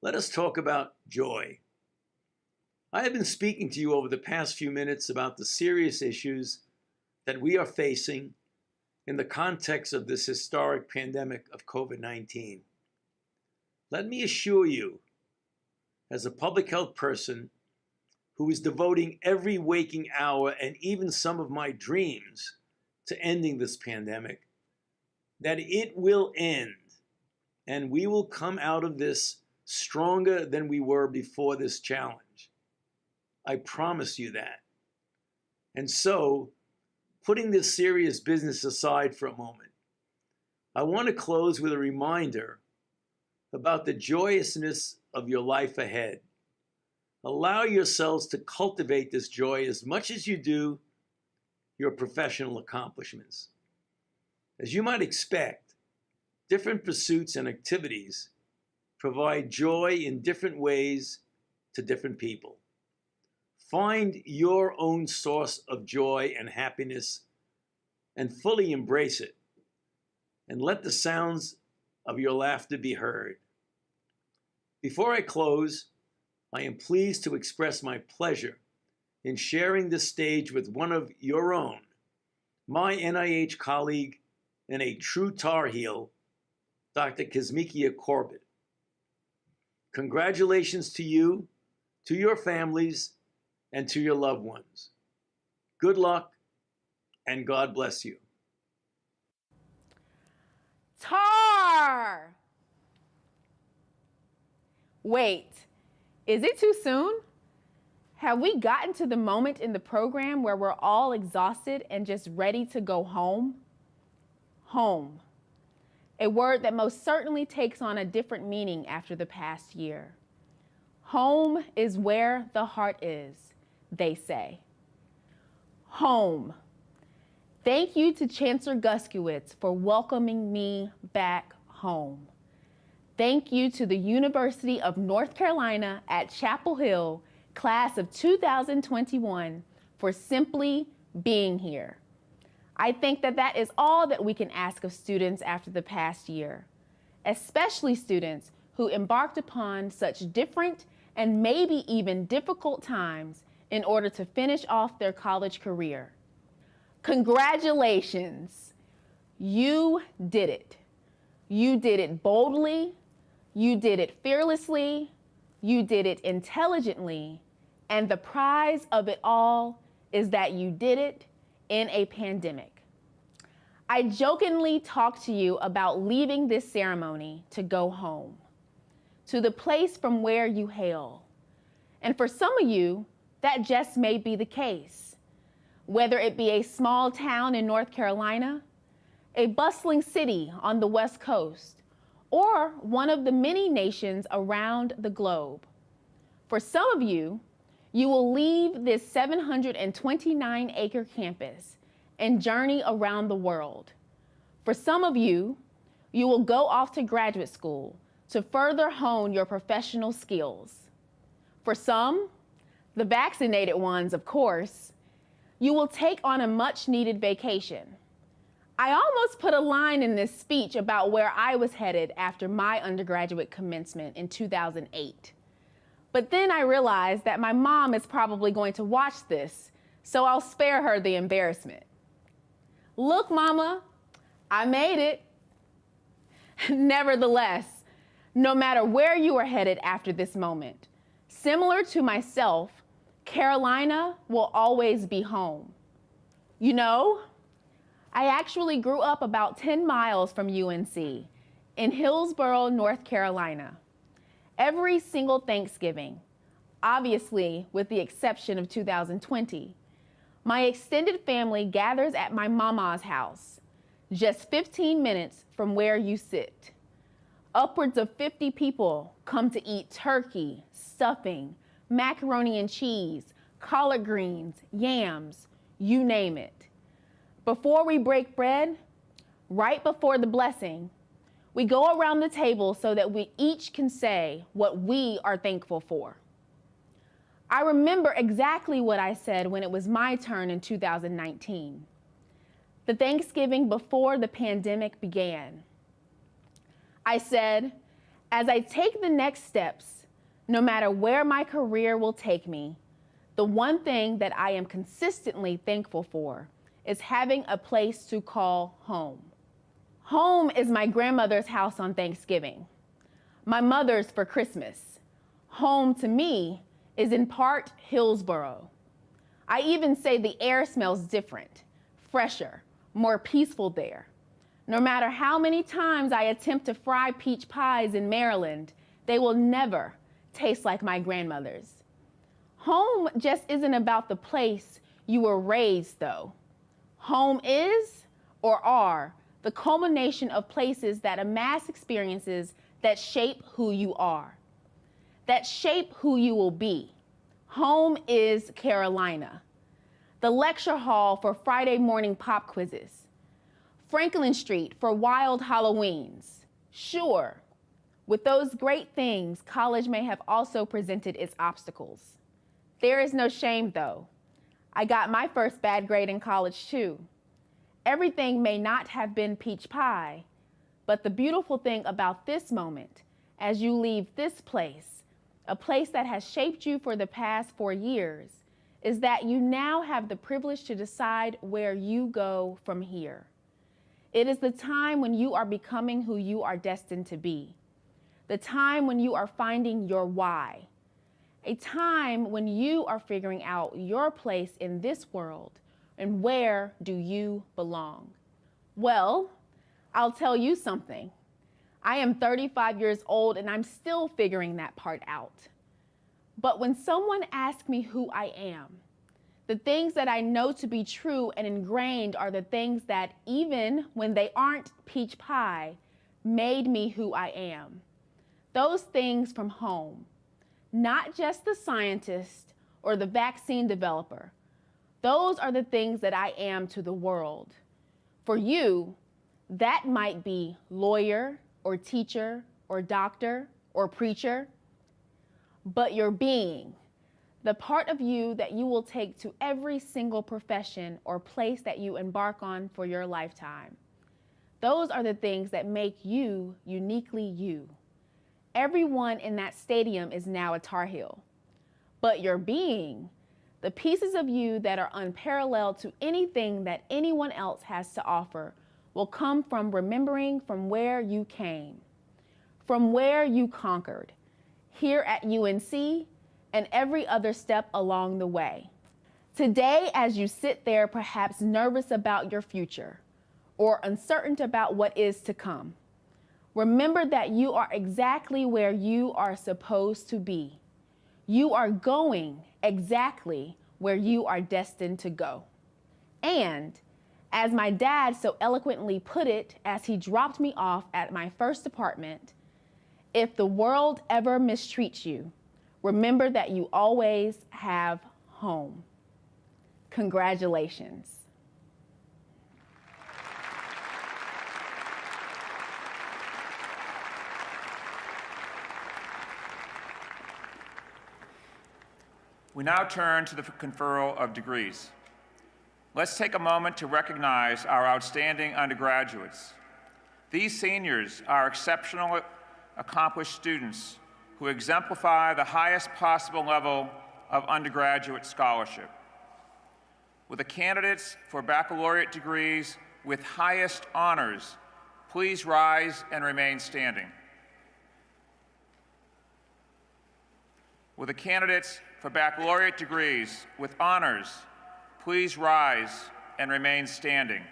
let us talk about joy. I have been speaking to you over the past few minutes about the serious issues that we are facing in the context of this historic pandemic of COVID-19. Let me assure you, as a public health person who is devoting every waking hour and even some of my dreams to ending this pandemic, that it will end and we will come out of this stronger than we were before this challenge. I promise you that. And so, putting this serious business aside for a moment, I want to close with a reminder about the joyousness of your life ahead. Allow yourselves to cultivate this joy as much as you do your professional accomplishments. As you might expect, different pursuits and activities provide joy in different ways to different people. Find your own source of joy and happiness and fully embrace it. And let the sounds of your laughter be heard. Before I close, I am pleased to express my pleasure in sharing this stage with one of your own, my NIH colleague and a true Tar Heel, Dr. Kizzmekia Corbett. Congratulations to you, to your families, and to your loved ones. Good luck, and God bless you. Tar! Wait, is it too soon? Have we gotten to the moment in the program where we're all exhausted and just ready to go home? Home. A word that most certainly takes on a different meaning after the past year. Home is where the heart is, they say. Home. Thank you to Chancellor Guskiewicz for welcoming me back home. Thank you to the University of North Carolina at Chapel Hill, class of 2021, for simply being here. I think that is all that we can ask of students after the past year, especially students who embarked upon such different and maybe even difficult times in order to finish off their college career. Congratulations. You did it. You did it boldly. You did it fearlessly. You did it intelligently. And the prize of it all is that you did it in a pandemic. I jokingly talked to you about leaving this ceremony to go home, to the place from where you hail. And for some of you, that just may be the case. Whether it be a small town in North Carolina, a bustling city on the West Coast, or one of the many nations around the globe. For some of you, you will leave this 729-acre campus and journey around the world. For some of you, you will go off to graduate school to further hone your professional skills. For some, the vaccinated ones, of course, you will take on a much-needed vacation. I almost put a line in this speech about where I was headed after my undergraduate commencement in 2008. But then I realized that my mom is probably going to watch this, so I'll spare her the embarrassment. Look, Mama, I made it. Nevertheless, no matter where you are headed after this moment, similar to myself, Carolina will always be home. You know, I actually grew up about 10 miles from UNC in Hillsborough, North Carolina. Every single Thanksgiving, obviously with the exception of 2020, my extended family gathers at my mama's house, just 15 minutes from where you sit. Upwards of 50 people come to eat turkey, stuffing, macaroni and cheese, collard greens, yams, you name it. Before we break bread, right before the blessing, we go around the table so that we each can say what we are thankful for. I remember exactly what I said when it was my turn in 2019, the Thanksgiving before the pandemic began. I said, as I take the next steps, no matter where my career will take me, the one thing that I am consistently thankful for is having a place to call home. Home is my grandmother's house on Thanksgiving, my mother's for Christmas. Home to me is in part Hillsboro. I even say the air smells different, fresher, more peaceful there. No matter how many times I attempt to fry peach pies in Maryland, they will never taste like my grandmother's. Home just isn't about the place you were raised, though. Home is, or are, the culmination of places that amass experiences that shape who you are, that shape who you will be. Home is Carolina, the lecture hall for Friday morning pop quizzes, Franklin Street for wild Halloweens. Sure, with those great things, college may have also presented its obstacles. There is no shame, though. I got my first bad grade in college, too. Everything may not have been peach pie, but the beautiful thing about this moment, as you leave this place, a place that has shaped you for the past 4 years, is that you now have the privilege to decide where you go from here. It is the time when you are becoming who you are destined to be, the time when you are finding your why, a time when you are figuring out your place in this world and where do you belong. Well, I'll tell you something. I am 35 years old and I'm still figuring that part out. But when someone asks me who I am, the things that I know to be true and ingrained are the things that, even when they aren't peach pie, made me who I am. Those things from home, not just the scientist or the vaccine developer. Those are the things that I am to the world. For you, that might be lawyer or teacher or doctor or preacher, but your being, the part of you that you will take to every single profession or place that you embark on for your lifetime. Those are the things that make you uniquely you. Everyone in that stadium is now a Tar Heel, but your being, the pieces of you that are unparalleled to anything that anyone else has to offer, will come from remembering from where you came, from where you conquered, here at UNC and every other step along the way. Today, as you sit there perhaps nervous about your future or uncertain about what is to come, remember that you are exactly where you are supposed to be. You are going exactly where you are destined to go. And as my dad so eloquently put it as he dropped me off at my first apartment, if the world ever mistreats you, remember that you always have home. Congratulations. We now turn to the conferral of degrees. Let's take a moment to recognize our outstanding undergraduates. These seniors are exceptional, accomplished students who exemplify the highest possible level of undergraduate scholarship. Will the candidates for baccalaureate degrees with highest honors please rise and remain standing? Will the candidates for baccalaureate degrees with honors please rise and remain standing?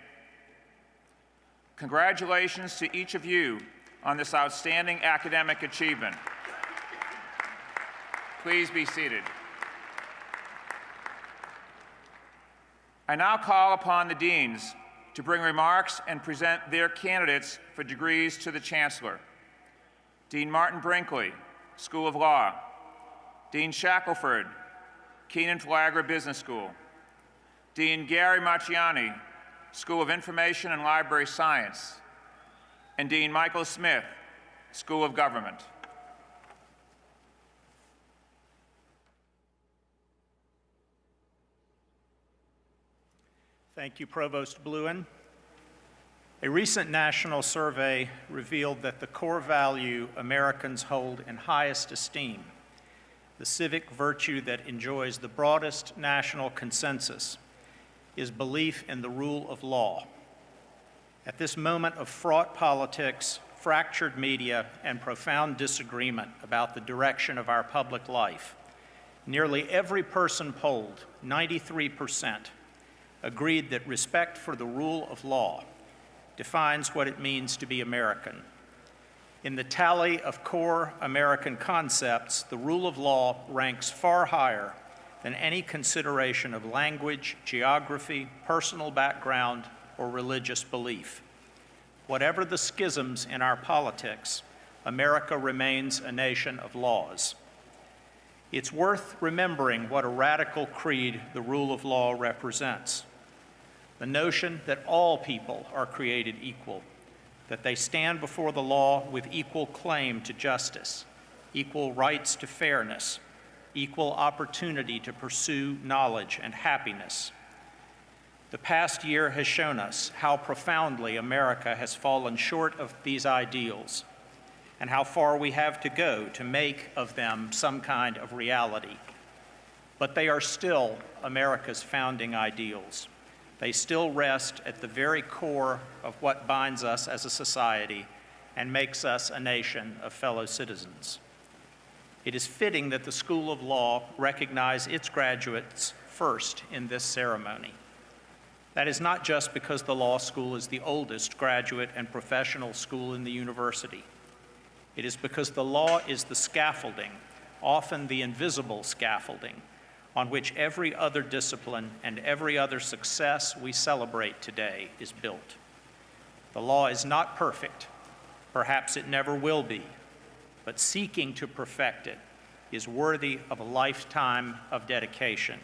Congratulations to each of you on this outstanding academic achievement. Please be seated. I now call upon the deans to bring remarks and present their candidates for degrees to the Chancellor. Dean Martin Brinkley, School of Law. Dean Shackelford, Kenan-Flagler Business School. Dean Gary Macciani, School of Information and Library Science. And Dean Michael Smith, School of Government. Thank you, Provost Bluen. A recent national survey revealed that the core value Americans hold in highest esteem, the civic virtue that enjoys the broadest national consensus, is belief in the rule of law. At this moment of fraught politics, fractured media, and profound disagreement about the direction of our public life, nearly every person polled, 93%, agreed that respect for the rule of law defines what it means to be American. In the tally of core American concepts, the rule of law ranks far higher than any consideration of language, geography, personal background, or religious belief. Whatever the schisms in our politics, America remains a nation of laws. It's worth remembering what a radical creed the rule of law represents. The notion that all people are created equal, that they stand before the law with equal claim to justice, equal rights to fairness, equal opportunity to pursue knowledge and happiness. The past year has shown us how profoundly America has fallen short of these ideals and how far we have to go to make of them some kind of reality. But they are still America's founding ideals. They still rest at the very core of what binds us as a society and makes us a nation of fellow citizens. It is fitting that the School of Law recognize its graduates first in this ceremony. That is not just because the law school is the oldest graduate and professional school in the university. It is because the law is the scaffolding, often the invisible scaffolding, on which every other discipline and every other success we celebrate today is built. The law is not perfect. Perhaps it never will be, but seeking to perfect it is worthy of a lifetime of dedication.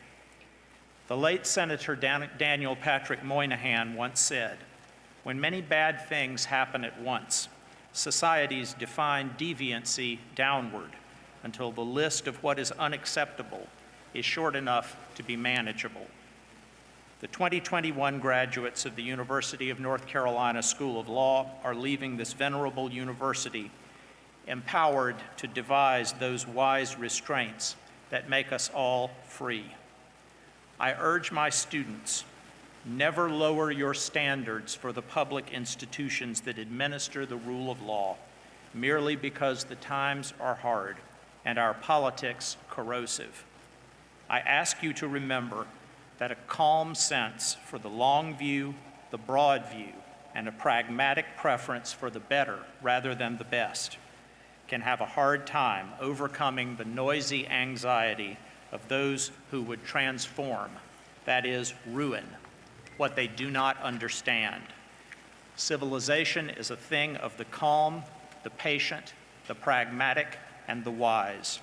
The late Senator Daniel Patrick Moynihan once said, "When many bad things happen at once, societies define deviancy downward until the list of what is unacceptable is short enough to be manageable." The 2021 graduates of the University of North Carolina School of Law are leaving this venerable university empowered to devise those wise restraints that make us all free. I urge my students, never lower your standards for the public institutions that administer the rule of law merely because the times are hard and our politics corrosive. I ask you to remember that a calm sense for the long view, the broad view, and a pragmatic preference for the better rather than the best can have a hard time overcoming the noisy anxiety of those who would transform, that is, ruin, what they do not understand. Civilization is a thing of the calm, the patient, the pragmatic, and the wise.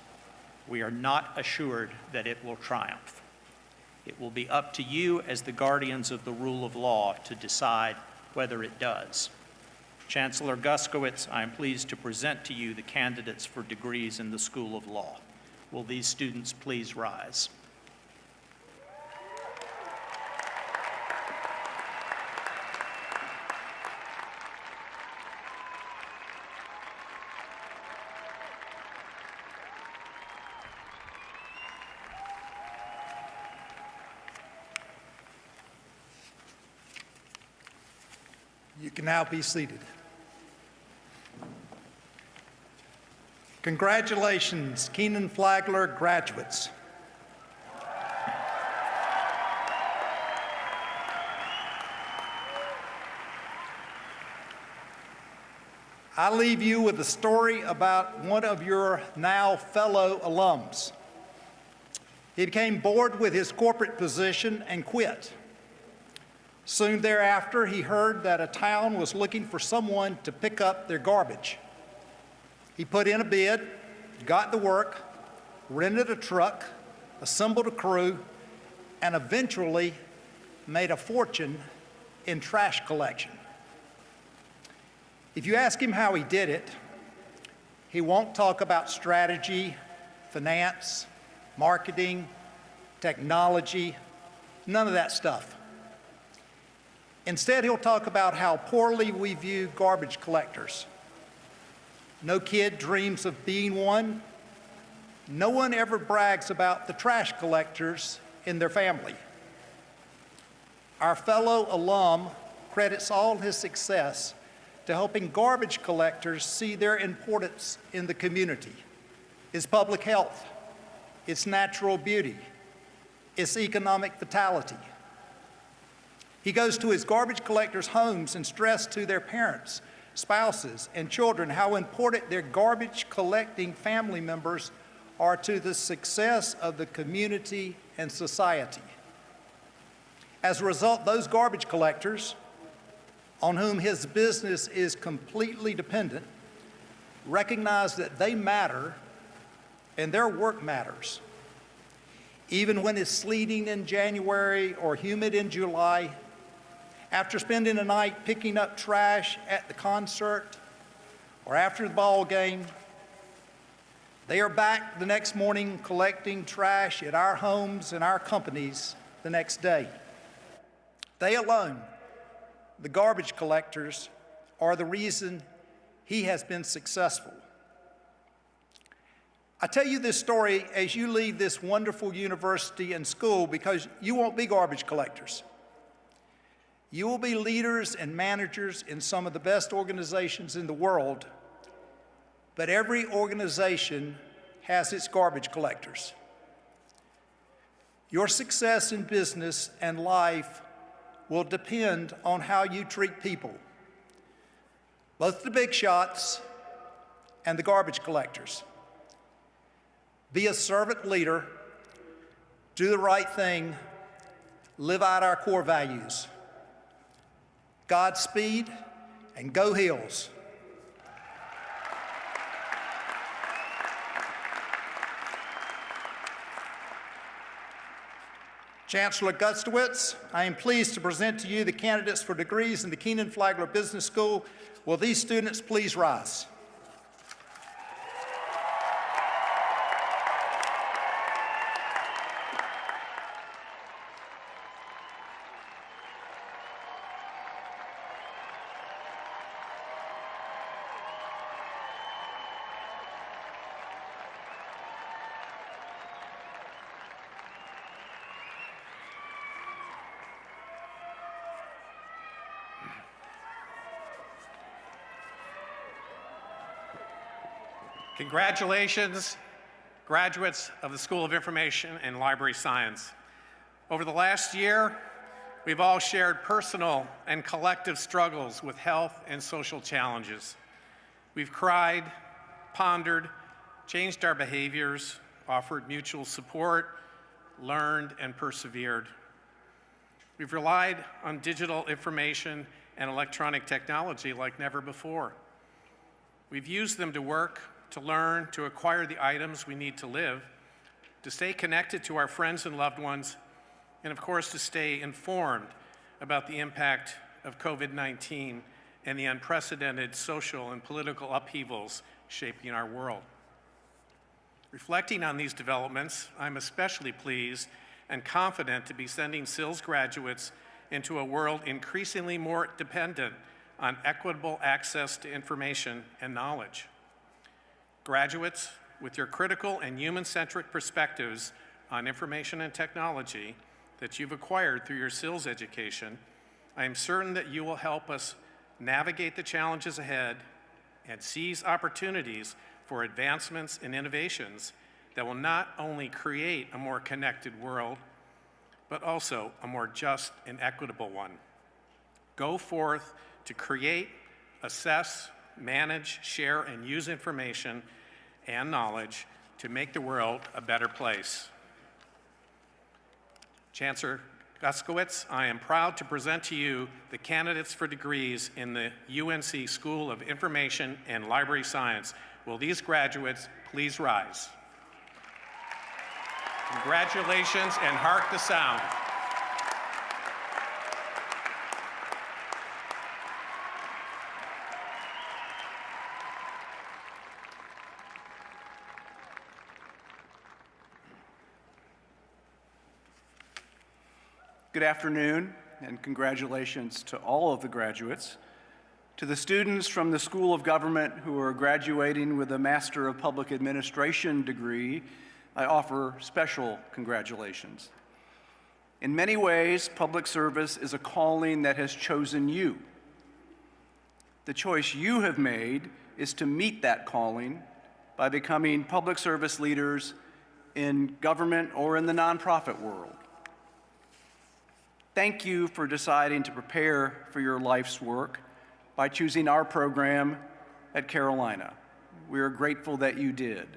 We are not assured that it will triumph. It will be up to you as the guardians of the rule of law to decide whether it does. Chancellor Guskowitz, I am pleased to present to you the candidates for degrees in the School of Law. Will these students please rise? You can now be seated. Congratulations, Kenan-Flagler graduates. I leave you with a story about one of your now fellow alums. He became bored with his corporate position and quit. Soon thereafter, he heard that a town was looking for someone to pick up their garbage. He put in a bid, got the work, rented a truck, assembled a crew, and eventually made a fortune in trash collection. If you ask him how he did it, he won't talk about strategy, finance, marketing, technology, none of that stuff. Instead, he'll talk about how poorly we view garbage collectors. No kid dreams of being one. No one ever brags about the trash collectors in their family. Our fellow alum credits all his success to helping garbage collectors see their importance in the community, its public health, its natural beauty, its economic vitality. He goes to his garbage collectors' homes and stressed to their parents, spouses, and children how important their garbage collecting family members are to the success of the community and society. As a result, those garbage collectors, on whom his business is completely dependent, recognize that they matter and their work matters. Even when it's sleeting in January or humid in July, after spending a night picking up trash at the concert or after the ball game, they are back the next morning collecting trash at our homes and our companies the next day. They alone, the garbage collectors, are the reason he has been successful. I tell you this story as you leave this wonderful university and school because you won't be garbage collectors. You will be leaders and managers in some of the best organizations in the world, but every organization has its garbage collectors. Your success in business and life will depend on how you treat people, both the big shots and the garbage collectors. Be a servant leader, do the right thing, live out our core values. Godspeed and go Heels. Chancellor Gustowitz, I am pleased to present to you the candidates for degrees in the Kenan-Flagler Business School. Will these students please rise? Congratulations, graduates of the School of Information and Library Science. Over the last year, we've all shared personal and collective struggles with health and social challenges. We've cried, pondered, changed our behaviors, offered mutual support, learned, and persevered. We've relied on digital information and electronic technology like never before. We've used them to work, to learn, to acquire the items we need to live, to stay connected to our friends and loved ones, and of course to stay informed about the impact of COVID-19 and the unprecedented social and political upheavals shaping our world. Reflecting on these developments, I'm especially pleased and confident to be sending SILS graduates into a world increasingly more dependent on equitable access to information and knowledge. Graduates, with your critical and human-centric perspectives on information and technology that you've acquired through your SILS education, I am certain that you will help us navigate the challenges ahead and seize opportunities for advancements and innovations that will not only create a more connected world, but also a more just and equitable one. Go forth to create, assess, manage, share, and use information and knowledge to make the world a better place. Chancellor Gustowitz, I am proud to present to you the candidates for degrees in the UNC School of Information and Library Science. Will these graduates please rise? Congratulations and hark the sound. Good afternoon. and congratulations to all of the graduates. To the students from the School of Government who are graduating with a Master of Public Administration degree, I offer special congratulations. In many ways, public service is a calling that has chosen you. The choice you have made is to meet that calling by becoming public service leaders in government or in the nonprofit world. Thank you for deciding to prepare for your life's work by choosing our program at Carolina. We are grateful that you did.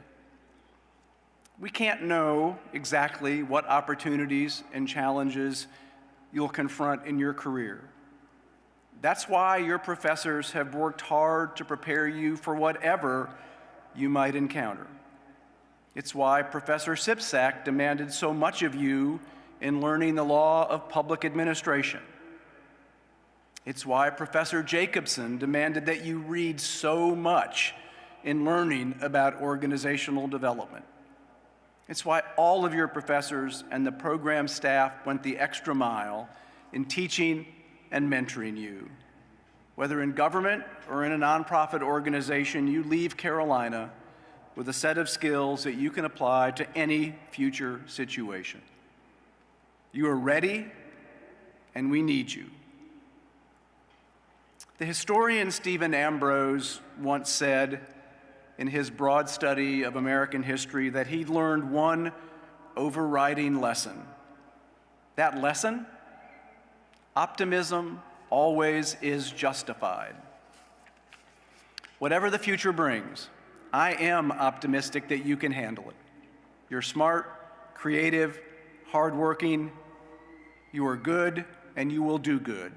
We can't know exactly what opportunities and challenges you'll confront in your career. That's why your professors have worked hard to prepare you for whatever you might encounter. It's why Professor Sipsack demanded so much of you in learning the law of public administration. It's why Professor Jacobson demanded that you read so much in learning about organizational development. It's why all of your professors and the program staff went the extra mile in teaching and mentoring you. Whether in government or in a nonprofit organization, you leave Carolina with a set of skills that you can apply to any future situation. You are ready, and we need you. The historian Stephen Ambrose once said in his broad study of American history that he'd learned one overriding lesson. That lesson? Optimism always is justified. Whatever the future brings, I am optimistic that you can handle it. You're smart, creative, hardworking, you are good, and you will do good.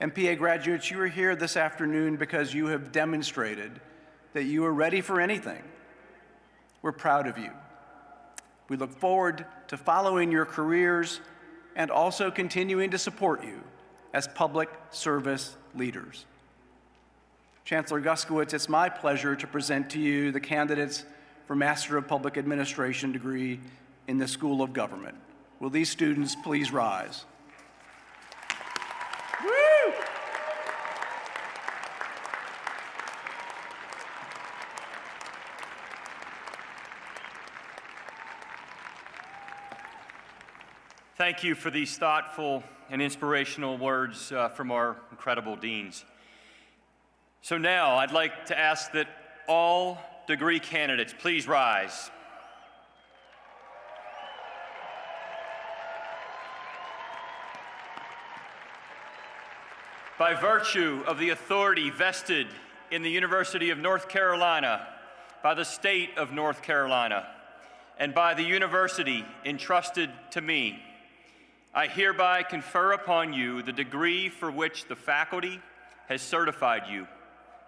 MPA graduates, you are here this afternoon because you have demonstrated that you are ready for anything. We're proud of you. We look forward to following your careers and also continuing to support you as public service leaders. Chancellor Guskiewicz, it's my pleasure to present to you the candidates for Master of Public Administration degree in the School of Government. Will these students please rise? Woo! Thank you for these thoughtful and inspirational words from our incredible deans. So now I'd like to ask that all degree candidates please rise. By virtue of the authority vested in the University of North Carolina, by the state of North Carolina, and by the university entrusted to me, I hereby confer upon you the degree for which the faculty has certified you,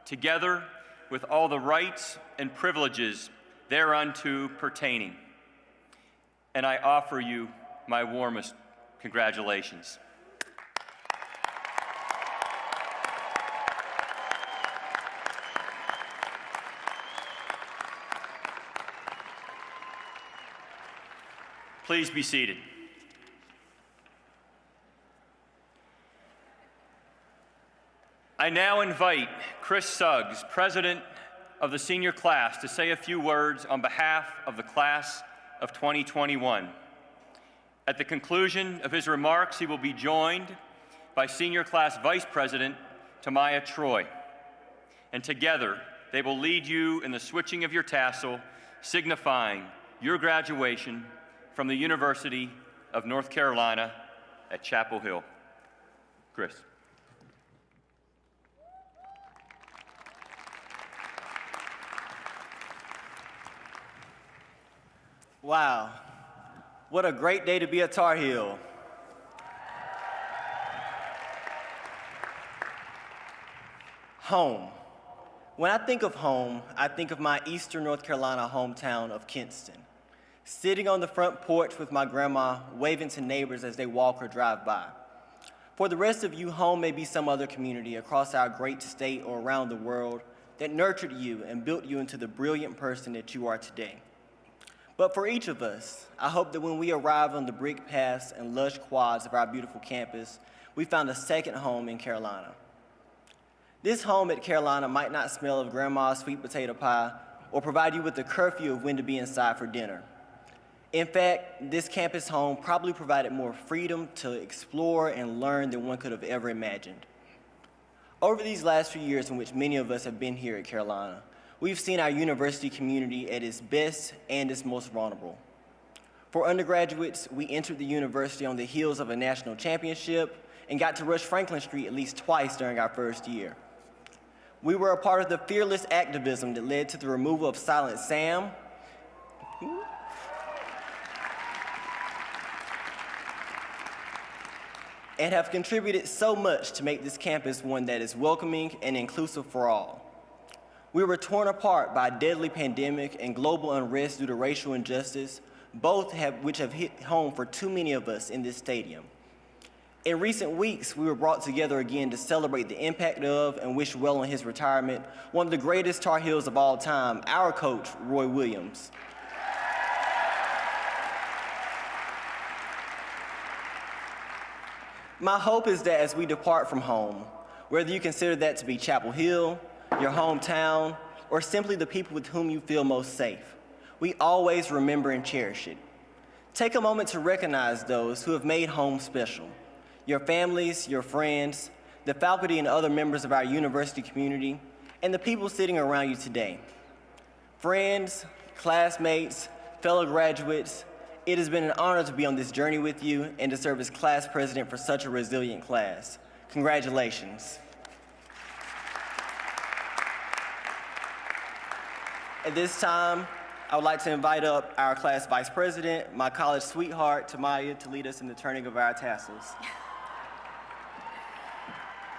together with all the rights and privileges thereunto pertaining. And I offer you my warmest congratulations. Please be seated. I now invite Chris Suggs, President of the senior class, to say a few words on behalf of the class of 2021. At the conclusion of his remarks, he will be joined by Senior Class Vice President Tamaya Troy, and together they will lead you in the switching of your tassel, signifying your graduation from the University of North Carolina at Chapel Hill. Chris. Wow, what a great day to be a Tar Heel. Home. When I think of home, I think of my Eastern North Carolina hometown of Kinston. Sitting on the front porch with my grandma, waving to neighbors as they walk or drive by. For the rest of you, home may be some other community across our great state or around the world that nurtured you and built you into the brilliant person that you are today. But for each of us, I hope that when we arrive on the brick paths and lush quads of our beautiful campus, we found a second home in Carolina. This home at Carolina might not smell of grandma's sweet potato pie or provide you with the curfew of when to be inside for dinner. In fact, this campus home probably provided more freedom to explore and learn than one could have ever imagined. Over these last few years in which many of us have been here at Carolina, we've seen our university community at its best and its most vulnerable. For undergraduates, we entered the university on the heels of a national championship and got to rush Franklin Street at least twice during our first year. We were a part of the fearless activism that led to the removal of Silent Sam, and have contributed so much to make this campus one that is welcoming and inclusive for all. We were torn apart by a deadly pandemic and global unrest due to racial injustice, which have hit home for too many of us in this stadium. In recent weeks, we were brought together again to celebrate the impact of and wish well on his retirement, one of the greatest Tar Heels of all time, our coach, Roy Williams. My hope is that as we depart from home, whether you consider that to be Chapel Hill, your hometown, or simply the people with whom you feel most safe, we always remember and cherish it. Take a moment to recognize those who have made home special. Your families, your friends, the faculty and other members of our university community, and the people sitting around you today. Friends, classmates, fellow graduates, it has been an honor to be on this journey with you and to serve as class president for such a resilient class. Congratulations. At this time, I would like to invite up our class vice president, my college sweetheart, Tamaya, to lead us in the turning of our tassels.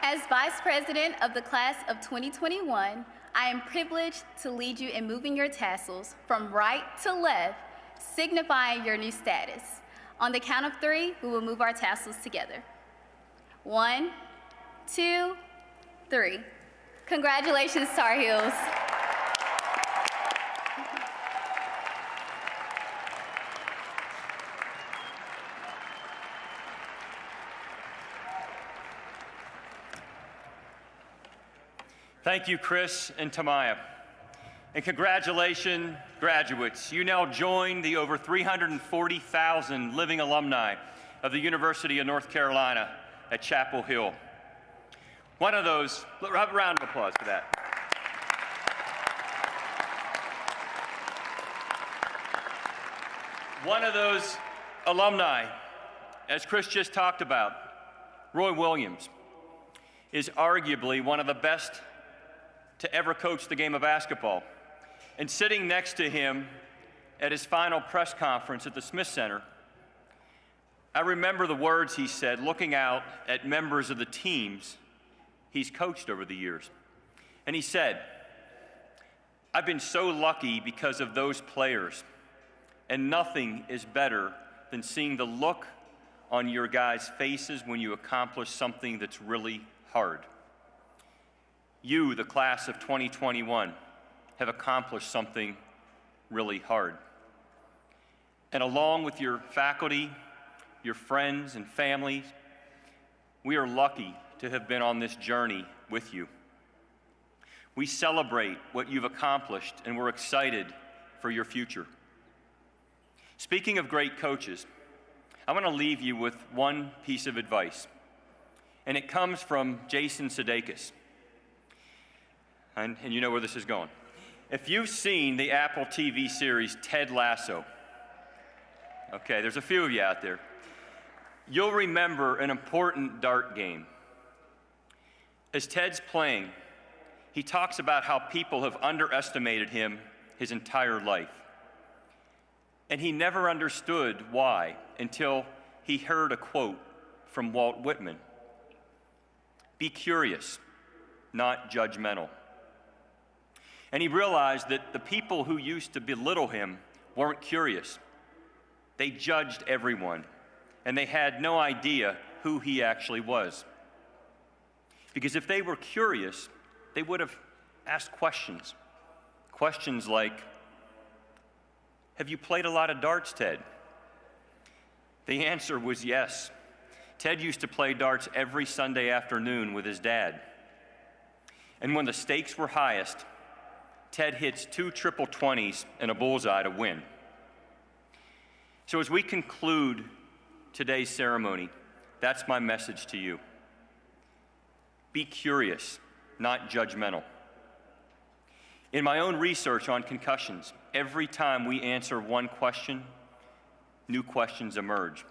As vice president of the class of 2021, I am privileged to lead you in moving your tassels from right to left, signifying your new status. On the count of 3, we will move our tassels together. 1, 2, 3. Congratulations, Tar Heels. Thank you, Chris and Tamaya. And congratulations, graduates. You now join the over 340,000 living alumni of the University of North Carolina at Chapel Hill. One of those, have a round of applause for that. One of those alumni, as Chris just talked about, Roy Williams, is arguably one of the best to ever coach the game of basketball. And sitting next to him at his final press conference at the Smith Center, I remember the words he said looking out at members of the teams he's coached over the years. And he said, "I've been so lucky because of those players, and nothing is better than seeing the look on your guys' faces when you accomplish something that's really hard. You, the class of 2021, have accomplished something really hard. And along with your faculty, your friends and families, we are lucky to have been on this journey with you. We celebrate what you've accomplished, and we're excited for your future." Speaking of great coaches, I want to leave you with one piece of advice, and it comes from Jason Sudeikis. And you know where this is going. If you've seen the Apple TV series Ted Lasso, okay, there's a few of you out there, you'll remember an important dart game. As Ted's playing, he talks about how people have underestimated him his entire life. And he never understood why until he heard a quote from Walt Whitman. "Be curious, not judgmental." And he realized that the people who used to belittle him weren't curious. They judged everyone, and they had no idea who he actually was. Because if they were curious, they would have asked questions. Questions like, Have you played a lot of darts, Ted? The answer was yes. Ted used to play darts every Sunday afternoon with his dad. And when the stakes were highest, Ted hits 2 triple 20s and a bullseye to win. So as we conclude today's ceremony, that's my message to you. Be curious, not judgmental. In my own research on concussions, every time we answer one question, new questions emerge.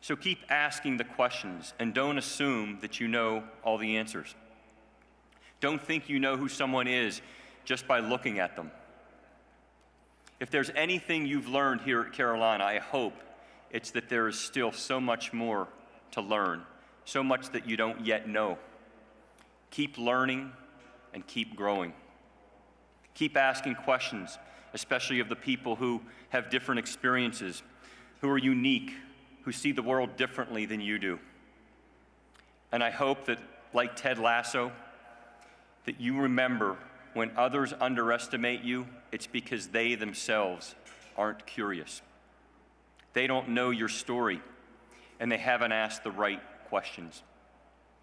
So keep asking the questions and don't assume that you know all the answers. Don't think you know who someone is just by looking at them. If there's anything you've learned here at Carolina, I hope it's that there is still so much more to learn, so much that you don't yet know. Keep learning and keep growing. Keep asking questions, especially of the people who have different experiences, who are unique, who see the world differently than you do. And I hope that, like Ted Lasso, that you remember when others underestimate you, it's because they themselves aren't curious. They don't know your story, and they haven't asked the right questions.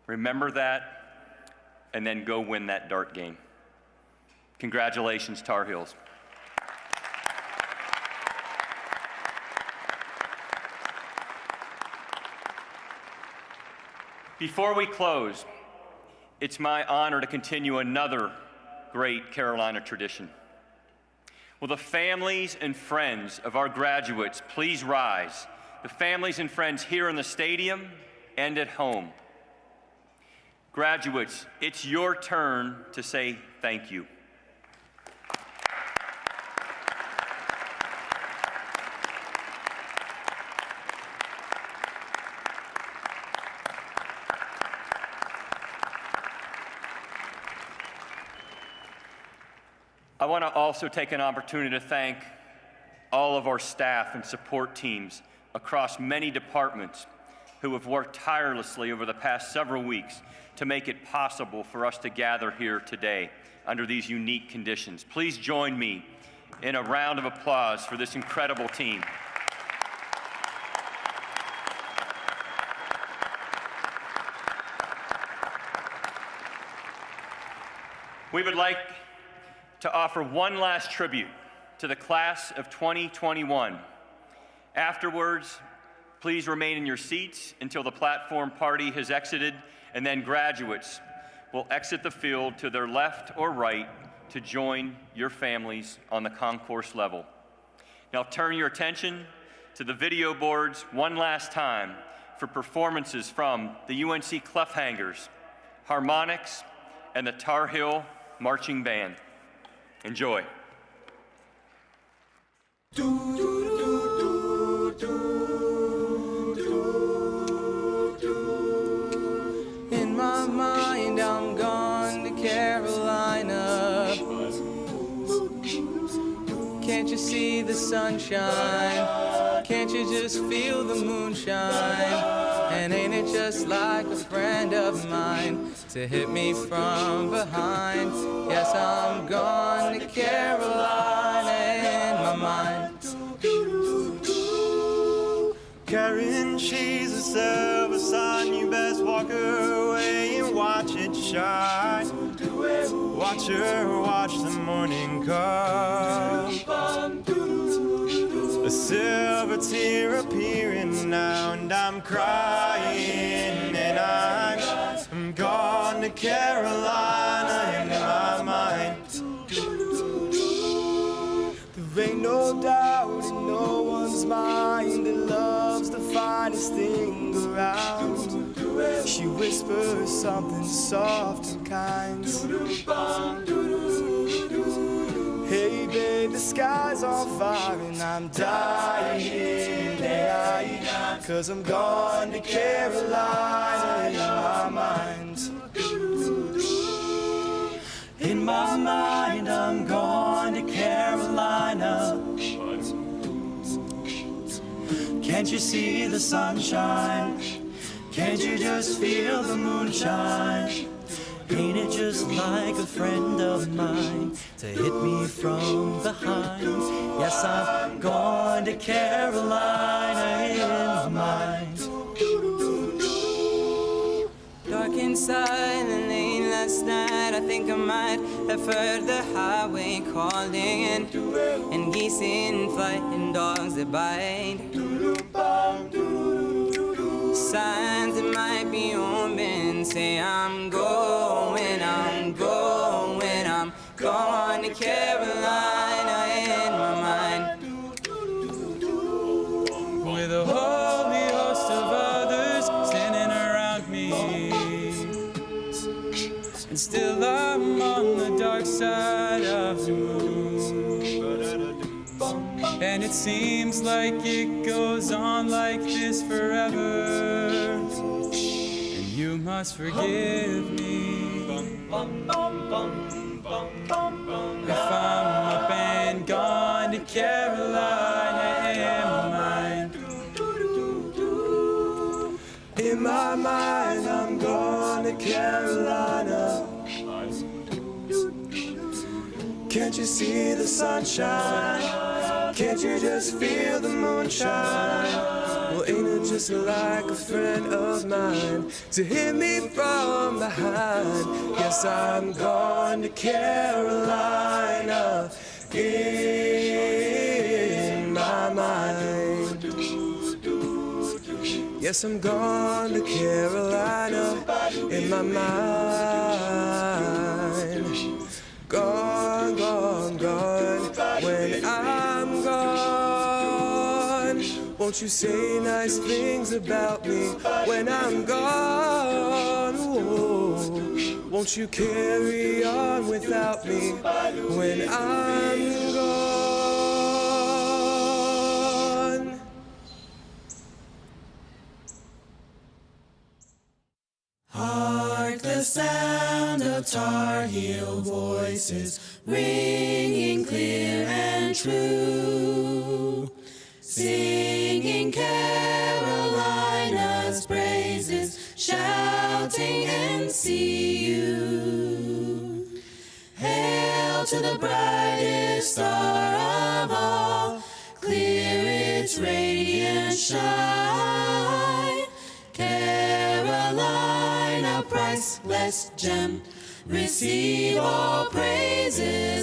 Remember that, and then go win that dart game. Congratulations, Tar Heels. Before we close, it's my honor to continue another great Carolina tradition. Will the families and friends of our graduates please rise? The families and friends here in the stadium and at home. Graduates, it's your turn to say thank you. I want to also take an opportunity to thank all of our staff and support teams across many departments who have worked tirelessly over the past several weeks to make it possible for us to gather here today under these unique conditions. Please join me in a round of applause for this incredible team. We would like to offer one last tribute to the class of 2021. Afterwards, please remain in your seats until the platform party has exited, and then graduates will exit the field to their left or right to join your families on the concourse level. Now turn your attention to the video boards one last time for performances from the UNC Cliffhangers, Harmonics, and the Tar Heel Marching Band. Enjoy. In my mind, I'm gone to Carolina. Can't you see the sunshine? Can't you just feel the moonshine? And ain't it just like a friend of mine to hit me from behind? Yes, I'm gone to Carolina in my mind. Karen, she's a silver sun. You best walk her away and watch it shine. Watch her watch the morning come. A silver tear appearing now, and I'm crying, and I'm gone to Carolina in my mind. There ain't no doubt in no one's mind that love's the finest thing around. She whispers something soft and kind. Hey babe, the sky's on fire and I'm dying tonight, 'cause I'm gone to Carolina in my mind. In my mind, I'm gone to Carolina. Can't you see the sunshine? Can't you just feel the moonshine? Ain't it just like a friend of mine to hit me from behind? Yes, I'm going to Carolina in my mind. Dark inside the lane last night, I think I might have heard the highway calling, and geese in flight and dogs that bite. Signs that might be open say I'm going to Carolina in my mind. With a holy host of others standing around me, and still I'm on the dark side of the moon. And it seems like it goes on like this forever, and you must forgive me if I'm up and gone to Carolina in my mind. In my mind, I'm going to Carolina. Can't you see the sunshine? Can't you just feel the moonshine? Well, ain't it just like a friend of mine to hit me from behind? Yes, I'm going to Carolina in my mind. Yes, I'm going to Carolina in my mind. Gone, gone, gone. When I'm gone, won't you say nice things about me? When I'm gone, whoa, won't you carry on without me? When I'm gone. Hark the sound of Tar Heel voices ringing clear and true, singing Carolina's praises, shouting NCU. Hail to the brightest star of all, clear its radiant shine. Carolina, priceless gem, receive all praises.